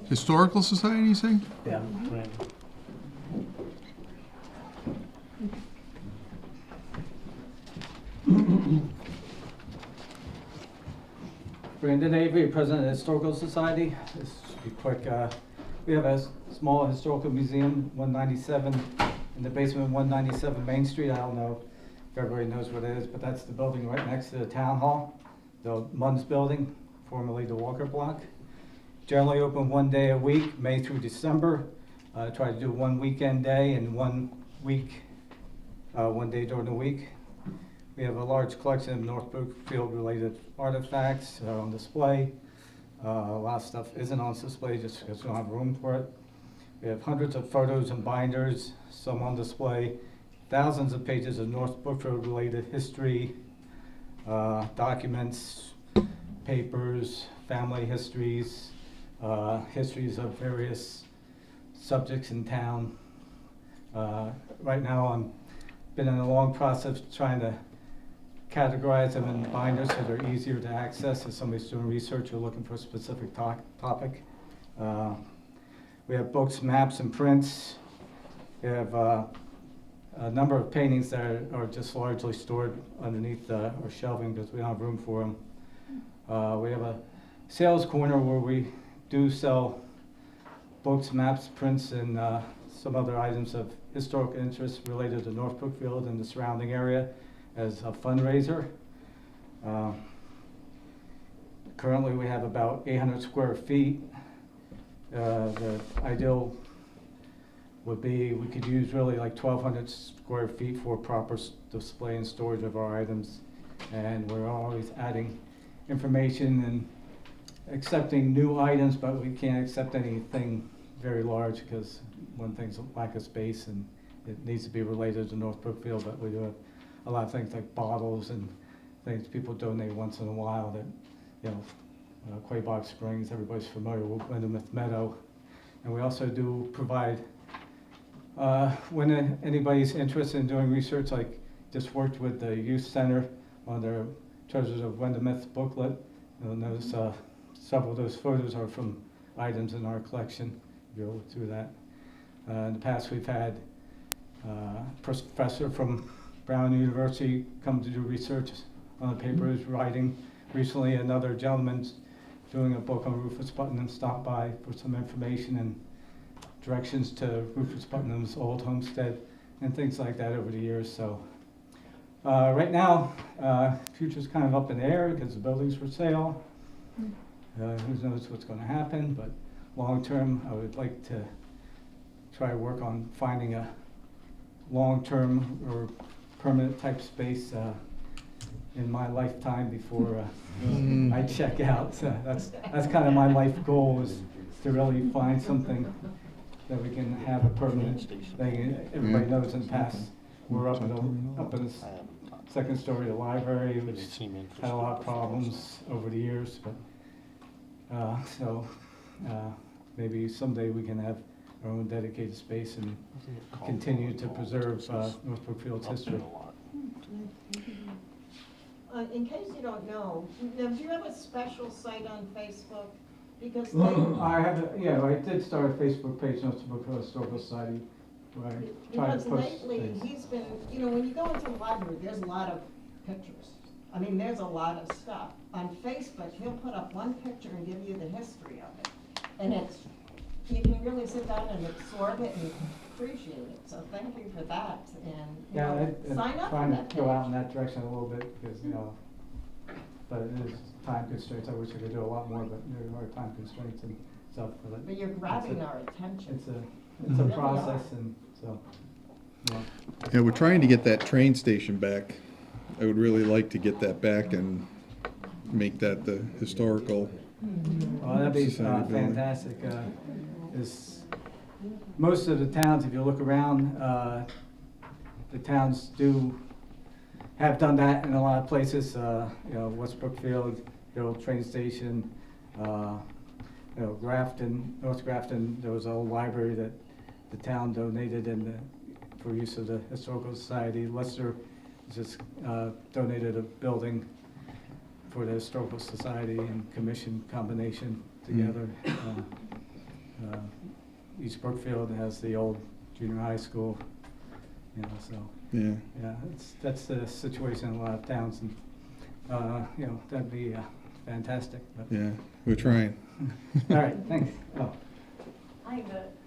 Historical Society, you say? Yeah. Right. Brandon Avery, President of the Historical Society. This should be quick. We have a small historical museum, 197, in the basement of 197 Main Street. I don't know if everybody knows what it is, but that's the building right next to the town hall, the Munns Building, formerly the Walker Block. Generally open 1 day a week, May through December. Try to do 1 weekend day and 1 week, 1 day during the week. We have a large collection of North Brookfield related artifacts on display. A lot of stuff isn't on display just because we don't have room for it. We have hundreds of photos and binders, some on display, thousands of pages of North Brookfield related history, documents, papers, family histories, histories of various subjects in town. Right now I'm been in a long process trying to categorize them in binders so they're easier to access if somebody's doing research or looking for a specific topic. We have books, maps, and prints. We have a number of paintings that are just largely stored underneath our shelving because we don't have room for them. We have a sales corner where we do sell books, maps, prints, and some other items of historic interest related to North Brookfield and the surrounding area as a fundraiser. Currently, we have about 800 square feet. The ideal would be we could use really like 1,200 square feet for proper display and storage of our items. And we're always adding information and accepting new items, but we can't accept anything very large because one thing's a lack of space and it needs to be related to North Brookfield, but we do have a lot of things like bottles and things people donate once in a while that, you know, Quabog Springs, everybody's familiar with Windemith Meadow. And we also do provide, when anybody's interested in doing research, like just worked with the youth center on their Treasures of Windemith booklet. You'll notice several of those photos are from items in our collection. Go through that. In the past, we've had a professor from Brown University come to do research on the papers, writing. Recently, another gentleman's doing a book on Rufus Putnam stopped by for some information and directions to Rufus Putnam's old homestead and things like that over the years. So right now, future's kind of up in the air because the building's for sale. Who knows what's going to happen, but long term, I would like to try to work on finding a long-term or permanent type space in my lifetime before I check out. So that's kind of my life goal, is to really find something that we can have a permanent thing. Everybody knows in the past we're up in the second story of the library, which had a lot of problems over the years. But maybe someday we can have our own dedicated space and continue to preserve North Brookfield's history. In case you don't know, now, do you have a special site on Facebook? Because I did start a Facebook page, North Brookfield Historical Society, where I try to because post lately, things. he's been, when you go into the library, there's a lot of pictures. I mean, there's a lot of stuff. On Facebook, he'll put up one picture and give you the history of it. And you can really sit down and absorb it and appreciate it. So thank you for that, and, sign up for Trying that to go out in page. that direction a little bit, because, but it is time constraints. I wish I could do a lot more, but there are time constraints and stuff. But you're grabbing our attention. It's a Really process, are. and so, yeah. Yeah, we're trying to get that train station back. I would really like to get that back and make that the historical. Well, that'd be Society building. fantastic. Most of the towns, if you look around, the towns have done that in a lot of places. West Brookfield, the old train station, Grafton, North Grafton. There was an old library that the town donated for use of the Historical Society. Leicester just donated a building for the Historical Society and Commission combination together. East Brookfield has the old junior high school, so. Yeah. Yeah, that's the situation in a lot of towns, and, that'd be fantastic. But. Yeah, we're trying. All right, thanks. Oh.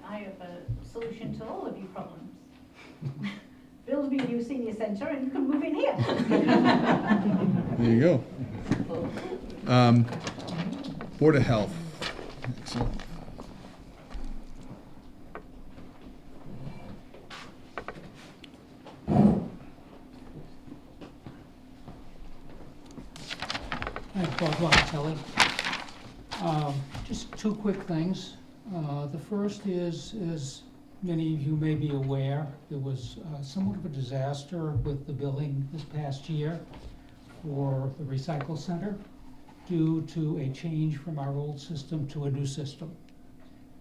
I have a solution to all of your problems. Build me a new senior center and you can move in here. There you go. Board of Health. Excellent. Hi, Bob Locatelli. Just two quick things. The first is, as many of you may be aware, there was somewhat of a disaster with the building this past year for the recycle center due to a change from our old system to a new system.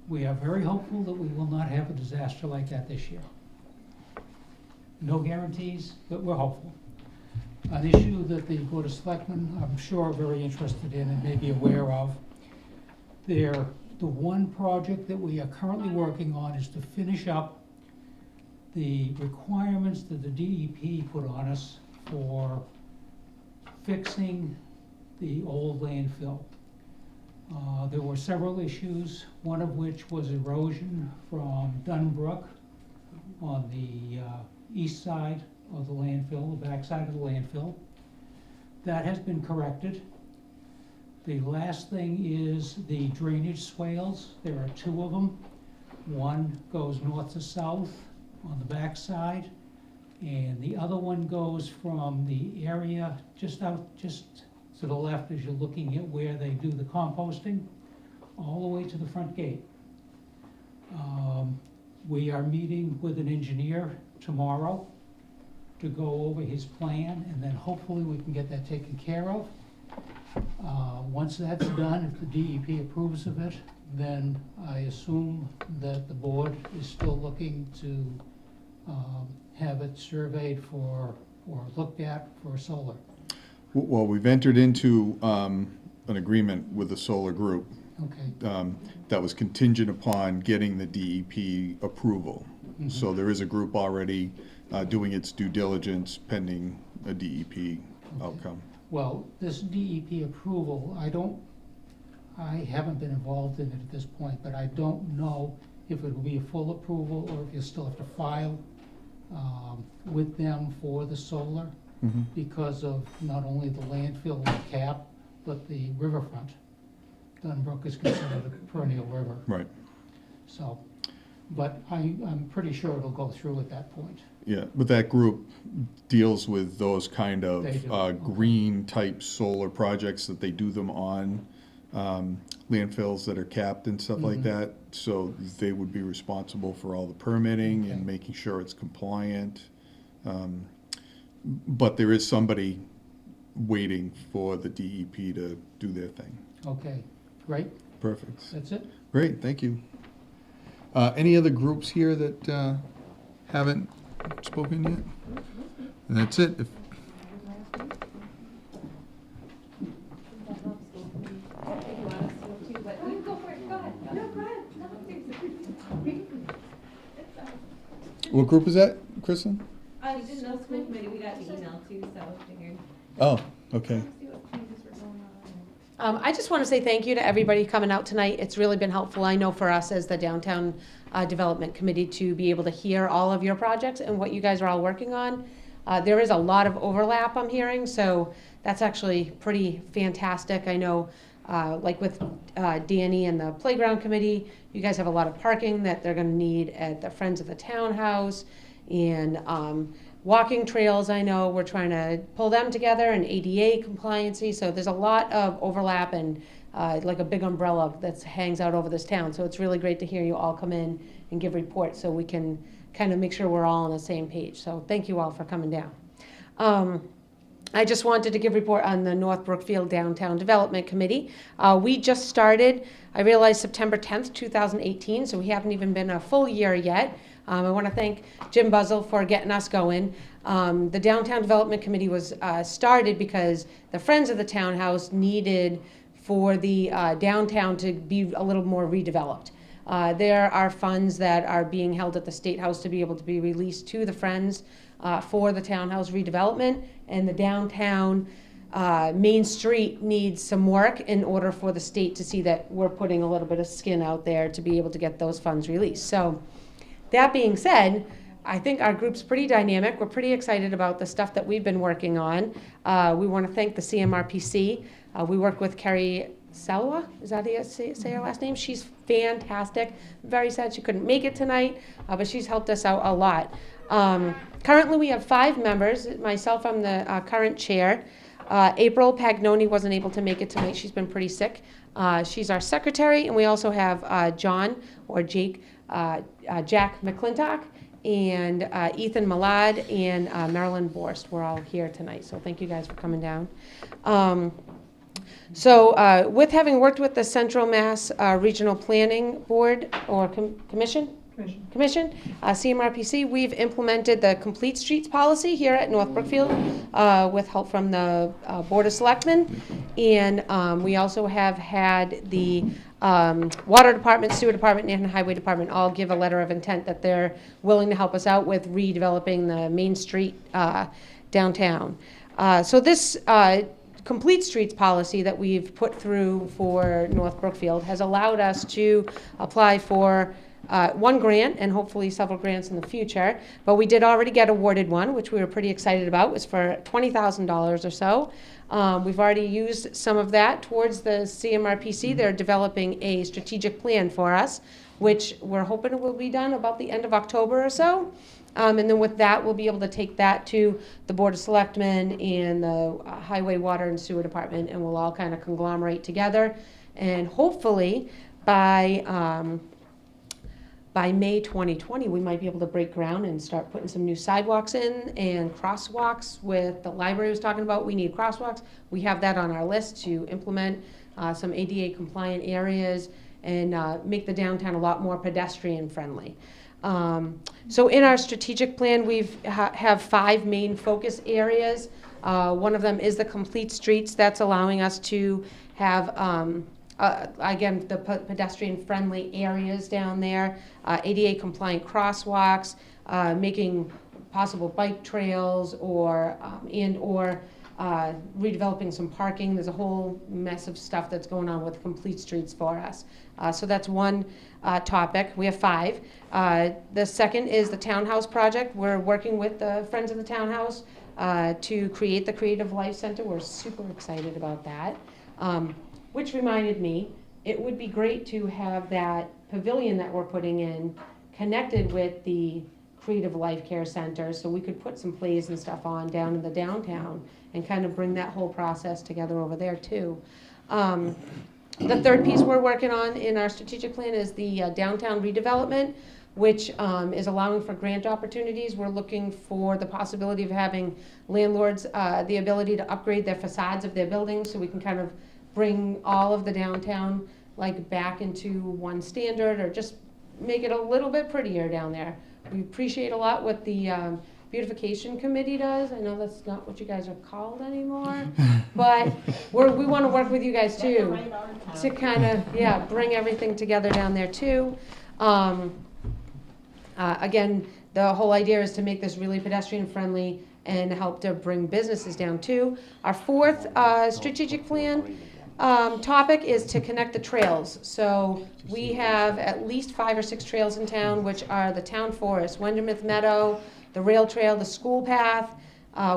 We are very hopeful that we will not have a disaster like that this year. No guarantees, but we're hopeful. An issue that the Board of Selectmen, I'm sure, are very interested in and may be aware of. The one project that we are currently working on is to finish up the requirements that the DEP put on us for fixing the old landfill. There were several issues, one of which was erosion from Dunbrook on the east side of the landfill, the back side of the landfill. That has been corrected. The last thing is the drainage swales. There are two of them. One goes north to south on the back side, and the other one goes from the area just to the left as you're looking at where they do the composting, all the way to the front gate. We are meeting with an engineer tomorrow to go over his plan, and then hopefully we can get that taken care of. Once that's done, if the DEP approves of it, then I assume that the board is still looking to have it surveyed for, or looked at for solar. Well, we've entered into an agreement with the solar group Okay, that was contingent upon getting the DEP approval. So there is a group already doing its due diligence pending a DEP outcome. well, this DEP approval, I haven't been involved in it at this point, but I don't know if it will be a full approval or if you still have to file with them for the solar because of not only the landfill cap, but the riverfront. Dunbrook is considered a perennial river. Right. So, but I'm pretty sure it'll go through at that point. Yeah, but that group deals with those kind of They do. green type solar projects that they do them on landfills that are capped and stuff like that. So they would be responsible for all the permitting and making sure it's compliant. But there is somebody waiting for the DEP to do their thing. Okay, great, Perfect. that's it? Great, thank you. Any other groups here that haven't spoken yet? And that's it. If- What group is that, Kristen? We didn't know school committee, we got the email too, so figured. Oh, okay. I just want to say thank you to everybody coming out tonight. It's really been helpful, I know, for us as the Downtown Development Committee to be able to hear all of your projects and what you guys are all working on. There is a lot of overlap, I'm hearing, so that's actually pretty fantastic. I know, like with Danny and the Playground Committee, you guys have a lot of parking that they're going to need at the Friends of the Townhouse, and walking trails, I know, we're trying to pull them together, and ADA compliancy, so there's a lot of overlap and like a big umbrella that hangs out over this town. So it's really great to hear you all come in and give reports so we can kind of make sure we're all on the same page. So thank you all for coming down. I just wanted to give a report on the North Brookfield Downtown Development Committee. We just started, I realized September 10th, 2018, so we haven't even been a full year yet. I want to thank Jim Buzzell for getting us going. The Downtown Development Committee was started because the Friends of the Townhouse needed for the downtown to be a little more redeveloped. There are funds that are being held at the State House to be able to be released to the Friends for the townhouse redevelopment, and the downtown Main Street needs some work in order for the state to see that we're putting a little bit of skin out there to be able to get those funds released. So that being said, I think our group's pretty dynamic. We're pretty excited about the stuff that we've been working on. We want to thank the CMRPC. We work with Carrie Salwa, is that how you say her last name? She's fantastic. Very sad she couldn't make it tonight, but she's helped us out a lot. Currently, we have 5 members. Myself, I'm the current chair. April Pagnoni wasn't able to make it tonight. She's been pretty sick. She's our secretary, and we also have John, or Jake, Jack McClintock, and Ethan Malad, and Marilyn Borst. We're all here tonight, so thank you guys for coming down. So with having worked with the Central Mass Regional Planning Board, or Commission, CMRPC, we've implemented the Complete Streets policy here at North Brookfield with help from the Board of Selectmen. And we also have had the Water Department, Sewer Department, and Highway Department all give a letter of intent that they're willing to help us out with redeveloping the Main Street downtown. So this complete streets policy that we've put through for North Brookfield has allowed us to apply for one grant and hopefully several grants in the future. But we did already get awarded one, which we were pretty excited about. It was for $20,000 or so. We've already used some of that towards the CMRPC. They're developing a strategic plan for us, which we're hoping it will be done about the end of October or so. And then with that, we'll be able to take that to the Board of Selectmen and the Highway, Water, and Sewer Department, and we'll all kind of conglomerate together. And hopefully, by May 2020, we might be able to break ground and start putting some new sidewalks in and crosswalks. With the library was talking about, we need crosswalks. We have that on our list to implement some ADA compliant areas and make the downtown a lot more pedestrian friendly. So in our strategic plan, we have 5 main focus areas. One of them is the complete streets. That's allowing us to have, again, the pedestrian-friendly areas down there, ADA compliant crosswalks, making possible bike trails, or redeveloping some parking. There's a whole mess of stuff that's going on with complete streets for us. So that's one topic. We have 5. The second is the townhouse project. We're working with the Friends of the Townhouse to create the Creative Life Center. We're super excited about that. Which reminded me, it would be great to have that pavilion that we're putting in connected with the Creative Life Care Center, so we could put some plays and stuff on down in the downtown and kind of bring that whole process together over there too. The third piece we're working on in our strategic plan is the downtown redevelopment, which is allowing for grant opportunities. We're looking for the possibility of having landlords the ability to upgrade their facades of their buildings, so we can kind of bring all of the downtown like back into one standard, or just make it a little bit prettier down there. We appreciate a lot what the beautification committee does. I know that's not what you guys are called anymore, but we want to work with you guys too to kind of bring everything together down there too. Again, the whole idea is to make this really pedestrian friendly and help to bring businesses down too. Our fourth strategic plan topic is to connect the trails. So we have at least 5 or 6 trails in town, which are the town forest, Wendermouth Meadow, the rail trail, the school path,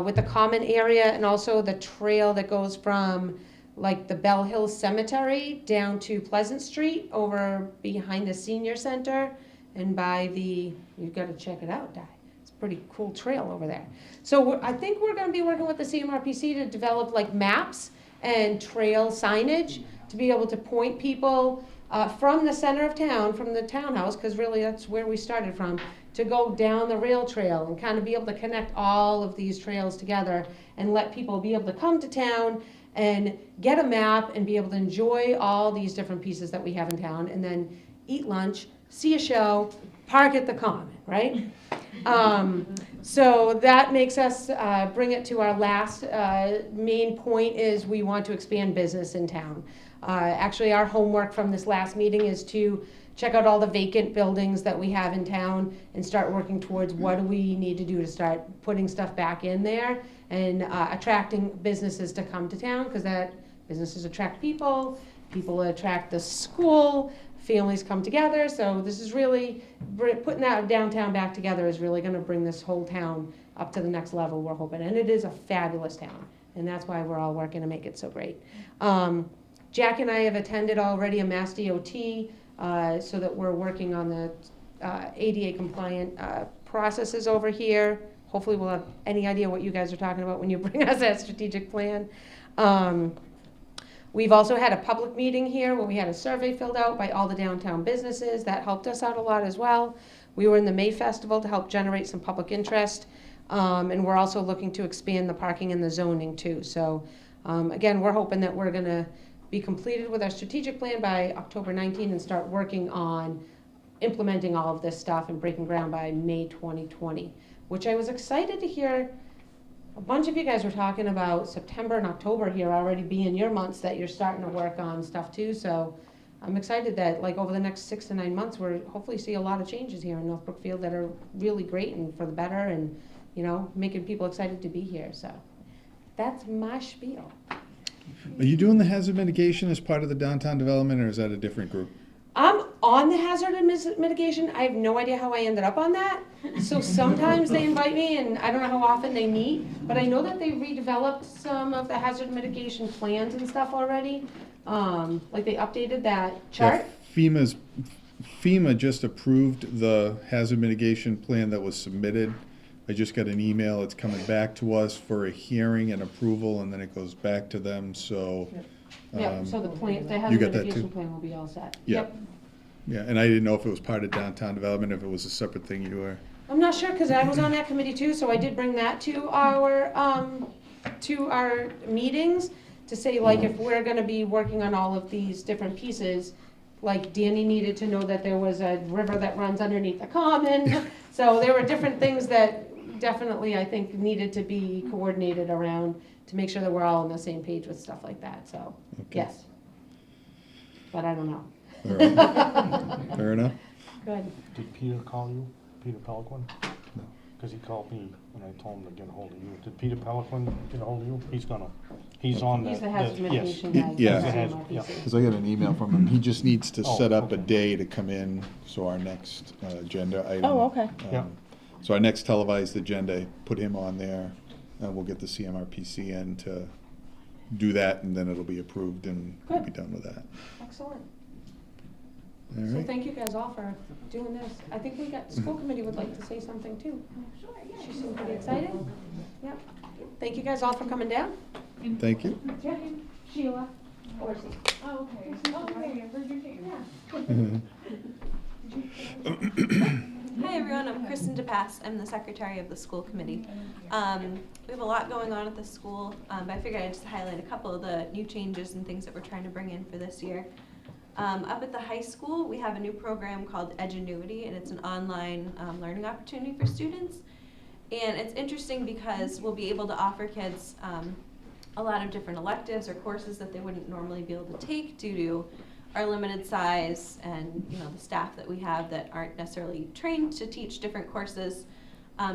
with the common area, and also the trail that goes from like the Bell Hill Cemetery down to Pleasant Street over behind the senior center and by you've got to check it out, Di. It's a pretty cool trail over there. So I think we're going to be working with the CMRPC to develop like maps and trail signage to be able to point people from the center of town, from the townhouse, because really that's where we started from, to go down the rail trail and kind of be able to connect all of these trails together and let people be able to come to town and get a map and be able to enjoy all these different pieces that we have in town, and then eat lunch, see a show, park at the Common, right? So that makes us bring it to our last main point is we want to expand business in town. Actually, our homework from this last meeting is to check out all the vacant buildings that we have in town and start working towards what do we need to do to start putting stuff back in there and attracting businesses to come to town, because that businesses attract people, people attract the school, families come together. So this is really, putting that downtown back together is really going to bring this whole town up to the next level, we're hoping. And it is a fabulous town, and that's why we're all working to make it so great. Jack and I have attended already a Mass DOT, so that we're working on the ADA compliant processes over here. Hopefully we'll have any idea what you guys are talking about when you bring us that strategic plan. We've also had a public meeting here where we had a survey filled out by all the downtown businesses. That helped us out a lot as well. We were in the May Festival to help generate some public interest. And we're also looking to expand the parking and the zoning too. So again, we're hoping that we're gonna be completed with our strategic plan by October 19 and start working on implementing all of this stuff and breaking ground by May 2020, which I was excited to hear. A bunch of you guys were talking about September and October here already being your months that you're starting to work on stuff too. So I'm excited that like over the next 6 to 9 months, we're hopefully see a lot of changes here in North Brookfield that are really great and for the better, and making people excited to be here. So that's my spiel. Are you doing the hazard mitigation as part of the downtown development, or is that a different group? I'm on the hazard mitigation. I have no idea how I ended up on that. So sometimes they invite me, and I don't know how often they meet, but I know that they redeveloped some of the hazard mitigation plans and stuff already. Like they updated that chart. Yeah, FEMA just approved the hazard mitigation plan that was submitted. I just got an email, it's coming back to us for a hearing and approval, and then it goes back to them, so. Yep, so the plan, the you hazard got that mitigation too? plan will be all set. Yeah. Yep. Yeah, and I didn't know if it was part of downtown development, if it was a separate thing you were. I'm not sure, because I was on that committee too, so I did bring that to our meetings to say, like, if we're gonna be working on all of these different pieces, like Danny needed to know that there was a river that runs underneath the common. So there were different things that definitely, I think, needed to be coordinated around to make sure that we're all on the same page with stuff like that, so, Okay. yes. But I don't know. All right. Fair enough. Good. Did Peter call you, Peter Pelican? No. Because he called me when I told him to get a hold of you. Did Peter Pelican get a hold of you? He's on the. He's the hazard yes. mitigation guy. Yeah. He's the hazard, yeah. Because I got an email from him, he just needs to Oh, set up a okay. day to come in, so our next agenda item. Oh, okay. Yeah. So our next televised agenda, put him on there, and we'll get the CMRPC in to do that, and then it'll be approved, and we'll be done with that. Excellent. All So right. thank you guys all for doing this. I think we got, school committee would like to say something too. She seemed pretty excited. Yep. Thank you guys all for coming down. Thank you. Sheila. Oh, okay. Oh, okay, I heard your name. Hi everyone, I'm Kristen DePass. I'm the secretary of the school committee. We have a lot going on at the school, but I figured I'd just highlight a couple of the new changes and things that we're trying to bring in for this year. Up at the high school, we have a new program called Edgenuity, and it's an online learning opportunity for students. And it's interesting because we'll be able to offer kids a lot of different electives or courses that they wouldn't normally be able to take due to our limited size and the staff that we have that aren't necessarily trained to teach different courses.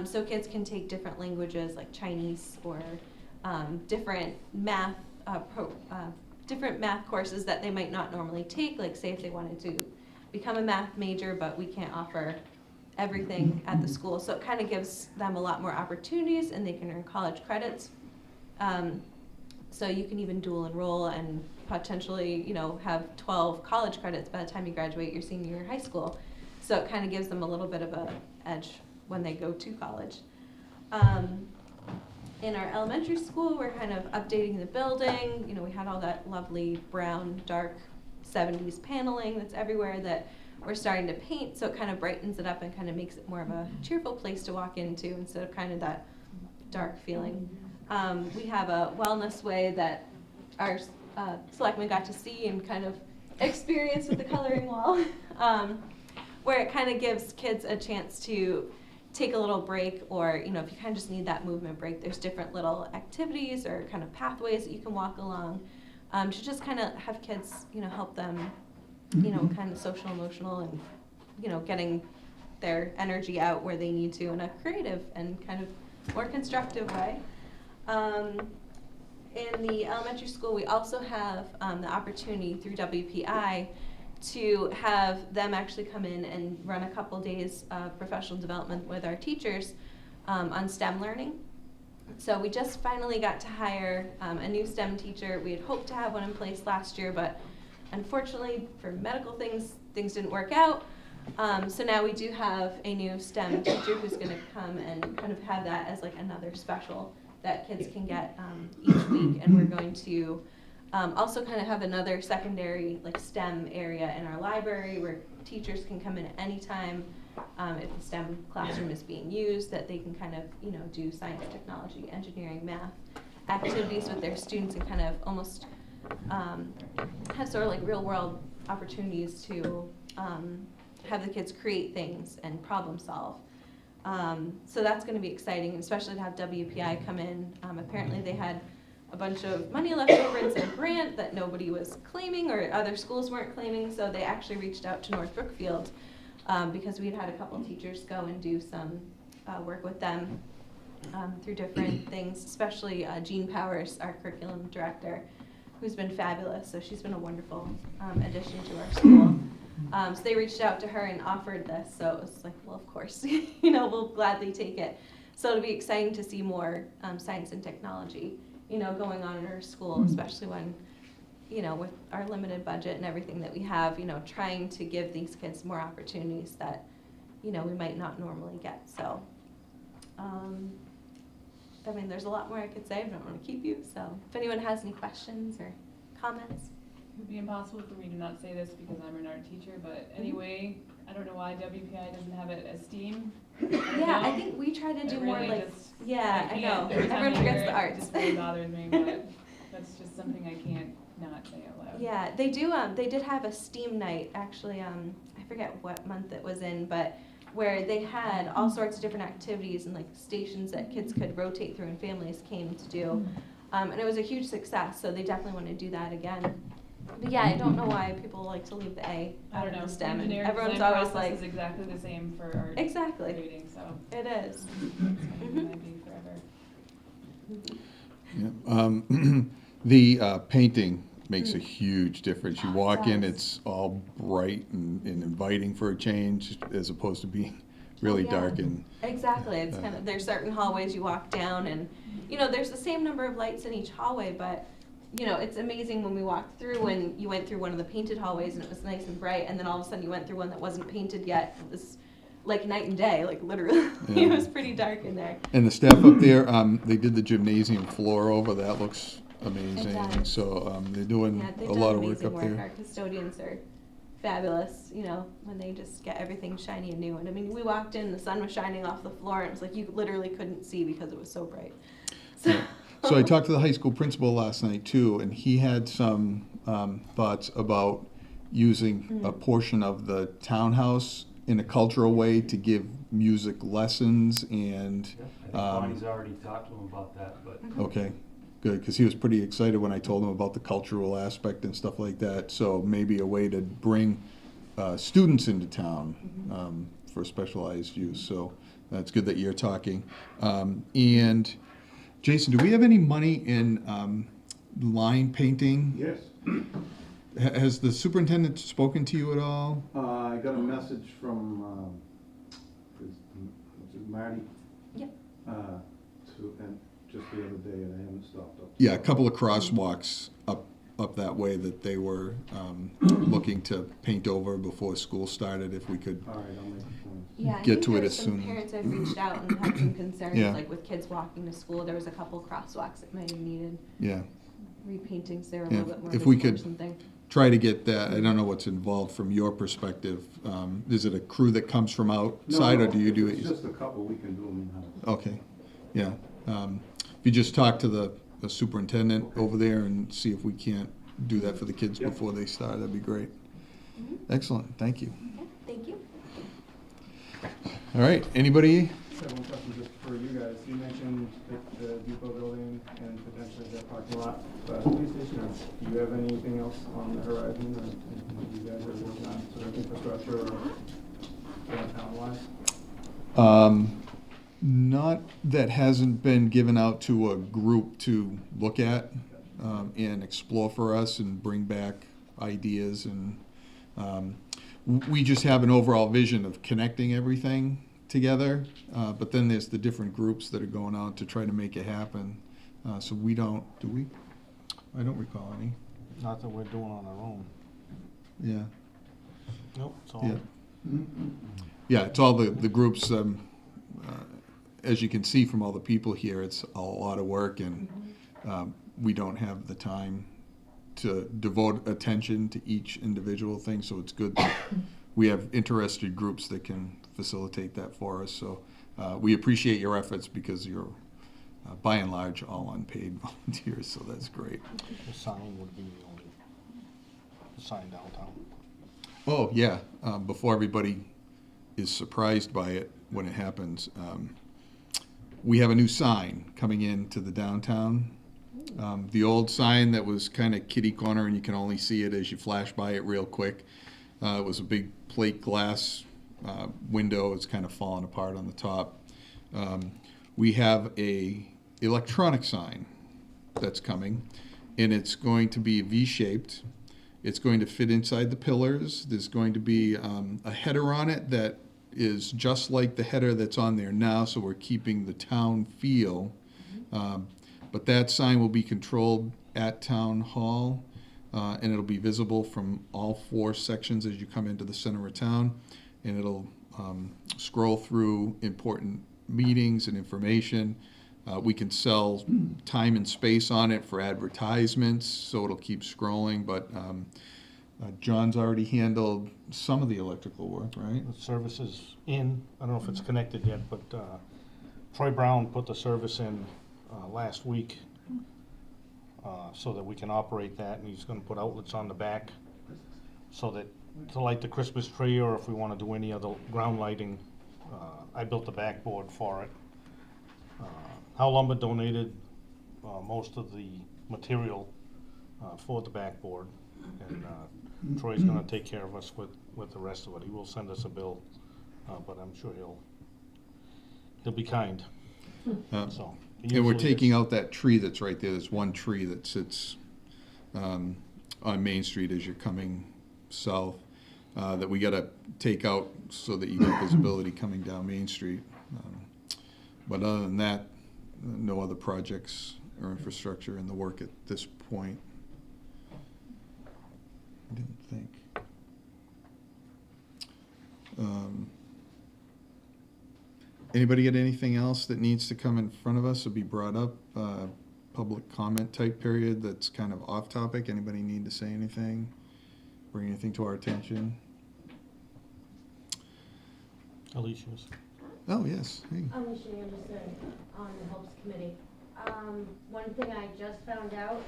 So kids can take different languages like Chinese or different math courses that they might not normally take, like say if they wanted to become a math major, but we can't offer everything at the school. So it kind of gives them a lot more opportunities and they can earn college credits. So you can even dual enroll and potentially, have 12 college credits by the time you graduate your senior year of high school. So it kind of gives them a little bit of an edge when they go to college. In our elementary school, we're kind of updating the building. We had all that lovely brown, dark 70s paneling that's everywhere that we're starting to paint, so it kind of brightens it up and kind of makes it more of a cheerful place to walk into instead of kind of that dark feeling. We have a wellness way that our selectmen got to see and kind of experience with the coloring wall, where it kind of gives kids a chance to take a little break, or if you kind of just need that movement break, there's different little activities or kind of pathways that you can walk along to just kind of have kids, help them, kind of social, emotional, and getting their energy out where they need to in a creative and kind of more constructive way. In the elementary school, we also have the opportunity through WPI to have them actually come in and run a couple days of professional development with our teachers on STEM learning. So we just finally got to hire a new STEM teacher. We had hoped to have one in place last year, but unfortunately for medical things didn't work out. So now we do have a new STEM teacher who's going to come and kind of have that as like another special that kids can get each week, and we're going to also kind of have another secondary like STEM area in our library where teachers can come in at any time if the STEM classroom is being used, that they can kind of do science, technology, engineering, math activities with their students and kind of almost have sort of like real world opportunities to have the kids create things and problem solve. So that's going to be exciting, especially to have WPI come in. Apparently they had a bunch of money left over in some grant that nobody was claiming or other schools weren't claiming, so they actually reached out to North Brookfield because we had a couple teachers go and do some work with them through different things, especially Jean Powers, our curriculum director, who's been fabulous. So she's been a wonderful addition to our school. So they reached out to her and offered this. So it was like, well, of course, we'll gladly take it. So it'll be exciting to see more science and technology, going on in our school, especially when, with our limited budget and everything that we have, trying to give these kids more opportunities that, we might not normally get. So, there's a lot more I could say, but I don't want to keep you. So if anyone has any questions or comments. It would be impossible for me to not say this because I'm an art teacher, but anyway, I don't know why WPI doesn't have it as STEAM. I think we try to do more really like, just- I know, Every time everyone I hear forgets the it, arts. It just really bothers me, but that's just something I can't not say out loud. Yeah, they do, they did have a STEAM night, actually, I forget what month it was in, but where they had all sorts of different activities and like stations that kids could rotate through and families came to do. And it was a huge success, so they definitely want to do that again. But yeah, I don't know why people like to leave the A I out don't of know. the STEM. And Engineering everyone's design always process like, is exactly the same for art exactly, reading, so it is. it might be forever. Yeah. The painting makes a huge difference. You It walk in, does. it's all bright and inviting for a change, as opposed to being really yeah. dark and, Exactly, it's kind of, there's certain hallways you walk down and, there's the same number of lights in each hallway, but, it's amazing when we walked through and you went through one of the painted hallways and it was nice and bright, and then all of a sudden you went through one that wasn't painted yet. It was like night and day, like literally. Yeah. It was pretty dark in there. and the staff up there, they did the gymnasium floor over, that looks amazing. It does. So, they're doing Yeah, they've a done lot of work amazing up work. there. Our custodians are fabulous, when they just get everything shiny and new. And we walked in, the sun was shining off the floor, and it was like you literally couldn't see because it was so bright. So, So I talked to the high school principal last night too, and he had some thoughts about using a portion of the townhouse in a cultural way to give music lessons and, I think Bonnie's already talked to him about that, but okay, good, because he was pretty excited when I told him about the cultural aspect and stuff like that. So maybe a way to bring students into town for specialized use. So that's good that you're talking. And Jason, do we have any money in line painting? Yes. Has the superintendent spoken to you at all? I got a message from, was it Marty? Yep. And just the other day, and I haven't stopped up. Yeah, a couple of crosswalks up that way that they were looking to paint over before school started, if we could. All right, I'll make a point. yeah, I Get think to there it was as some soon- parents have reached out and had some concerns, Yeah. like with kids walking to school. There was a couple crosswalks that might have needed Yeah, repainting, so they were a Yeah, little bit more if we visible or could- something. try to get that. I don't know what's involved from your perspective. Is it a crew that comes from outside, or do you do it? It's just a couple, we can do them in-house. Okay, yeah. If you just talk to the superintendent over there and see if we can't do that for the kids Yep. before they start, that'd be great. Mhm. Excellent, thank you. Yeah, thank you. All right, anybody? I have one question just for you guys. You mentioned the depot building and potentially the parking lot by the police station. Do you have anything else on the horizon, or anything that you guys are working on, sort of infrastructure or downtown-wise? Not that hasn't been given out to a group to look at and explore for us and bring back ideas. And we just have an overall vision of connecting everything together. But then there's the different groups that are going out to try to make it happen. So we don't, do we? I don't recall any. Not that we're doing on our own. Yeah. Nope, it's all. Yeah. Yeah, it's all the groups, as you can see from all the people here, it's a lot of work, and we don't have the time to devote attention to each individual thing, so it's good that we have interested groups that can facilitate that for us. So we appreciate your efforts, because you're, by and large, all unpaid volunteers, so that's great. The sign would be the only, the sign downtown. Oh, yeah, before everybody is surprised by it when it happens, we have a new sign coming into the downtown. The old sign that was kind of kitty corner and you can only see it as you flash by it real quick. It was a big plate glass window. It's kind of fallen apart on the top. We have a electronic sign that's coming, and it's going to be V-shaped. It's going to fit inside the pillars. There's going to be a header on it that is just like the header that's on there now, so we're keeping the town feel. But that sign will be controlled at Town Hall, and it'll be visible from all 4 sections as you come into the center of town, and it'll scroll through important meetings and information. We can sell time and space on it for advertisements, so it'll keep scrolling, but John's already handled some of the electrical work, right? The service is in, I don't know if it's connected yet, but Troy Brown put the service in last week so that we can operate that, and he's gonna put outlets on the back so that to light the Christmas tree, or if we wanna do any other ground lighting. I built the backboard for it. Howe Lumber donated most of the material for the backboard, and Troy's gonna take care of us with the rest of it. He will send us a bill, but I'm sure he'll be kind. So. he And we're usually taking is. out that tree that's right there. There's one tree that sits on Main Street as you're coming south, that we gotta take out so that you get visibility coming down Main Street. But other than that, no other projects or infrastructure in the work at this point. I didn't think. Anybody get anything else that needs to come in front of us or be brought up? Public comment type period that's kind of off topic. Anybody need to say anything? Bring anything to our attention? Alicia's. Oh, yes. Hey. Alicia Anderson on the Helps Committee. One thing I just found out,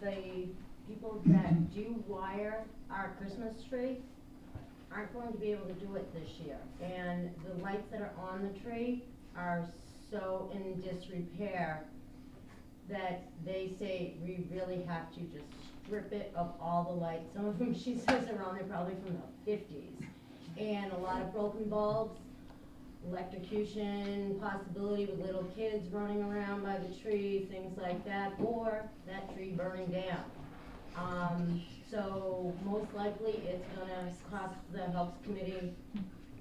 the people that do wire our Christmas tree aren't going to be able to do it this year. And the lights that are on the tree are so in disrepair that they say we really have to just strip it of all the lights. Some of them, she says, are on there probably from the 50s. And a lot of broken bulbs, electrocution possibility with little kids running around by the tree, things like that, or that tree burning down. So most likely it's gonna cost the Helps Committee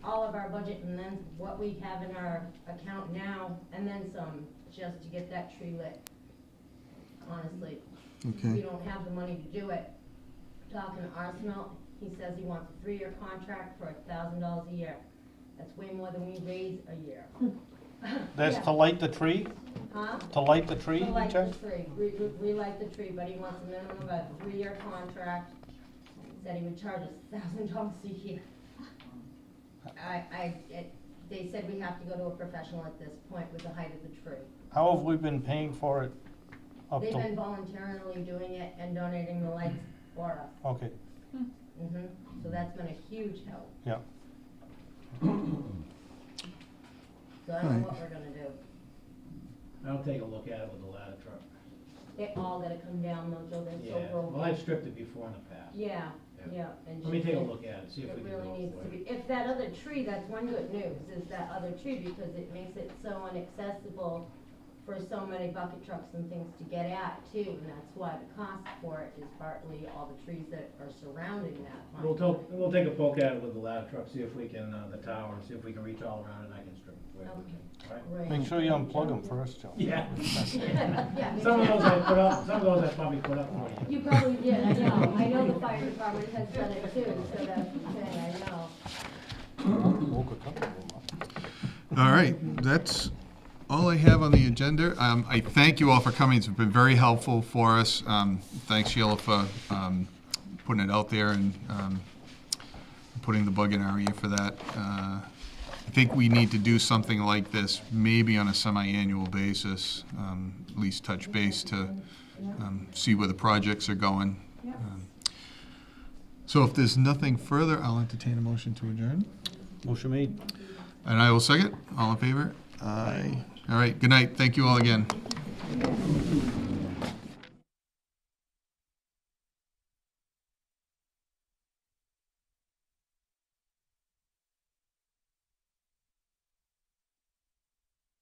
all of our budget and then what we have in our account now, and then some, just to get that tree lit, honestly. Okay. We don't have the money to do it. Talking to Arsenal, he says he wants a 3-year contract for $1,000 a year. That's way more than we raise a year. That's Yeah. to light the tree? Huh? To light the tree, To you light check? the tree, relight the tree, but he wants a minimum of a 3-year contract. Said he would charge us $1,000 a year. They said we have to go to a professional at this point with the height of the tree. How have we been paying for it up They've been to? voluntarily doing it and donating the lights for us. Okay, So that's been a huge help. yeah. So I don't know what we're gonna do. I'll take a look at it with the ladder truck. They all gotta come down though, Joe, they're so Yeah, broken. well, I've stripped it before in the past. Yeah, Yeah. yeah. And Let me she take a said look at it, see if we can do really it needs for to you. be, if that other tree, that's one good news, is that other tree, because it makes it so inaccessible for so many bucket trucks and things to get at too, and that's why the cost for it is partly all the trees that are surrounding that. We'll take a poke at it with the ladder truck, see if we can, the tower, see if we can reach all around and I can strip it for you. Okay. All right? Make sure you unplug them first, Joe. Yeah. Yeah, maybe Some of those that's- I put up, some of those I probably put up for you. You probably did, I know, I know the fire department has done it too, so that's the thing, I know. Woke a couple of them up. All right, that's all I have on the agenda. I thank you all for coming. It's been very helpful for us. Thanks, Sheila, for putting it out there and putting the bug in our ear for that. I think we need to do something like this, maybe on a semi-annual basis, at least touch base to see where the projects are going. So if there's nothing further, I'll entertain a motion to adjourn. Motion made. And I will second. All in favor? Aye. All right, good night. Thank you all again.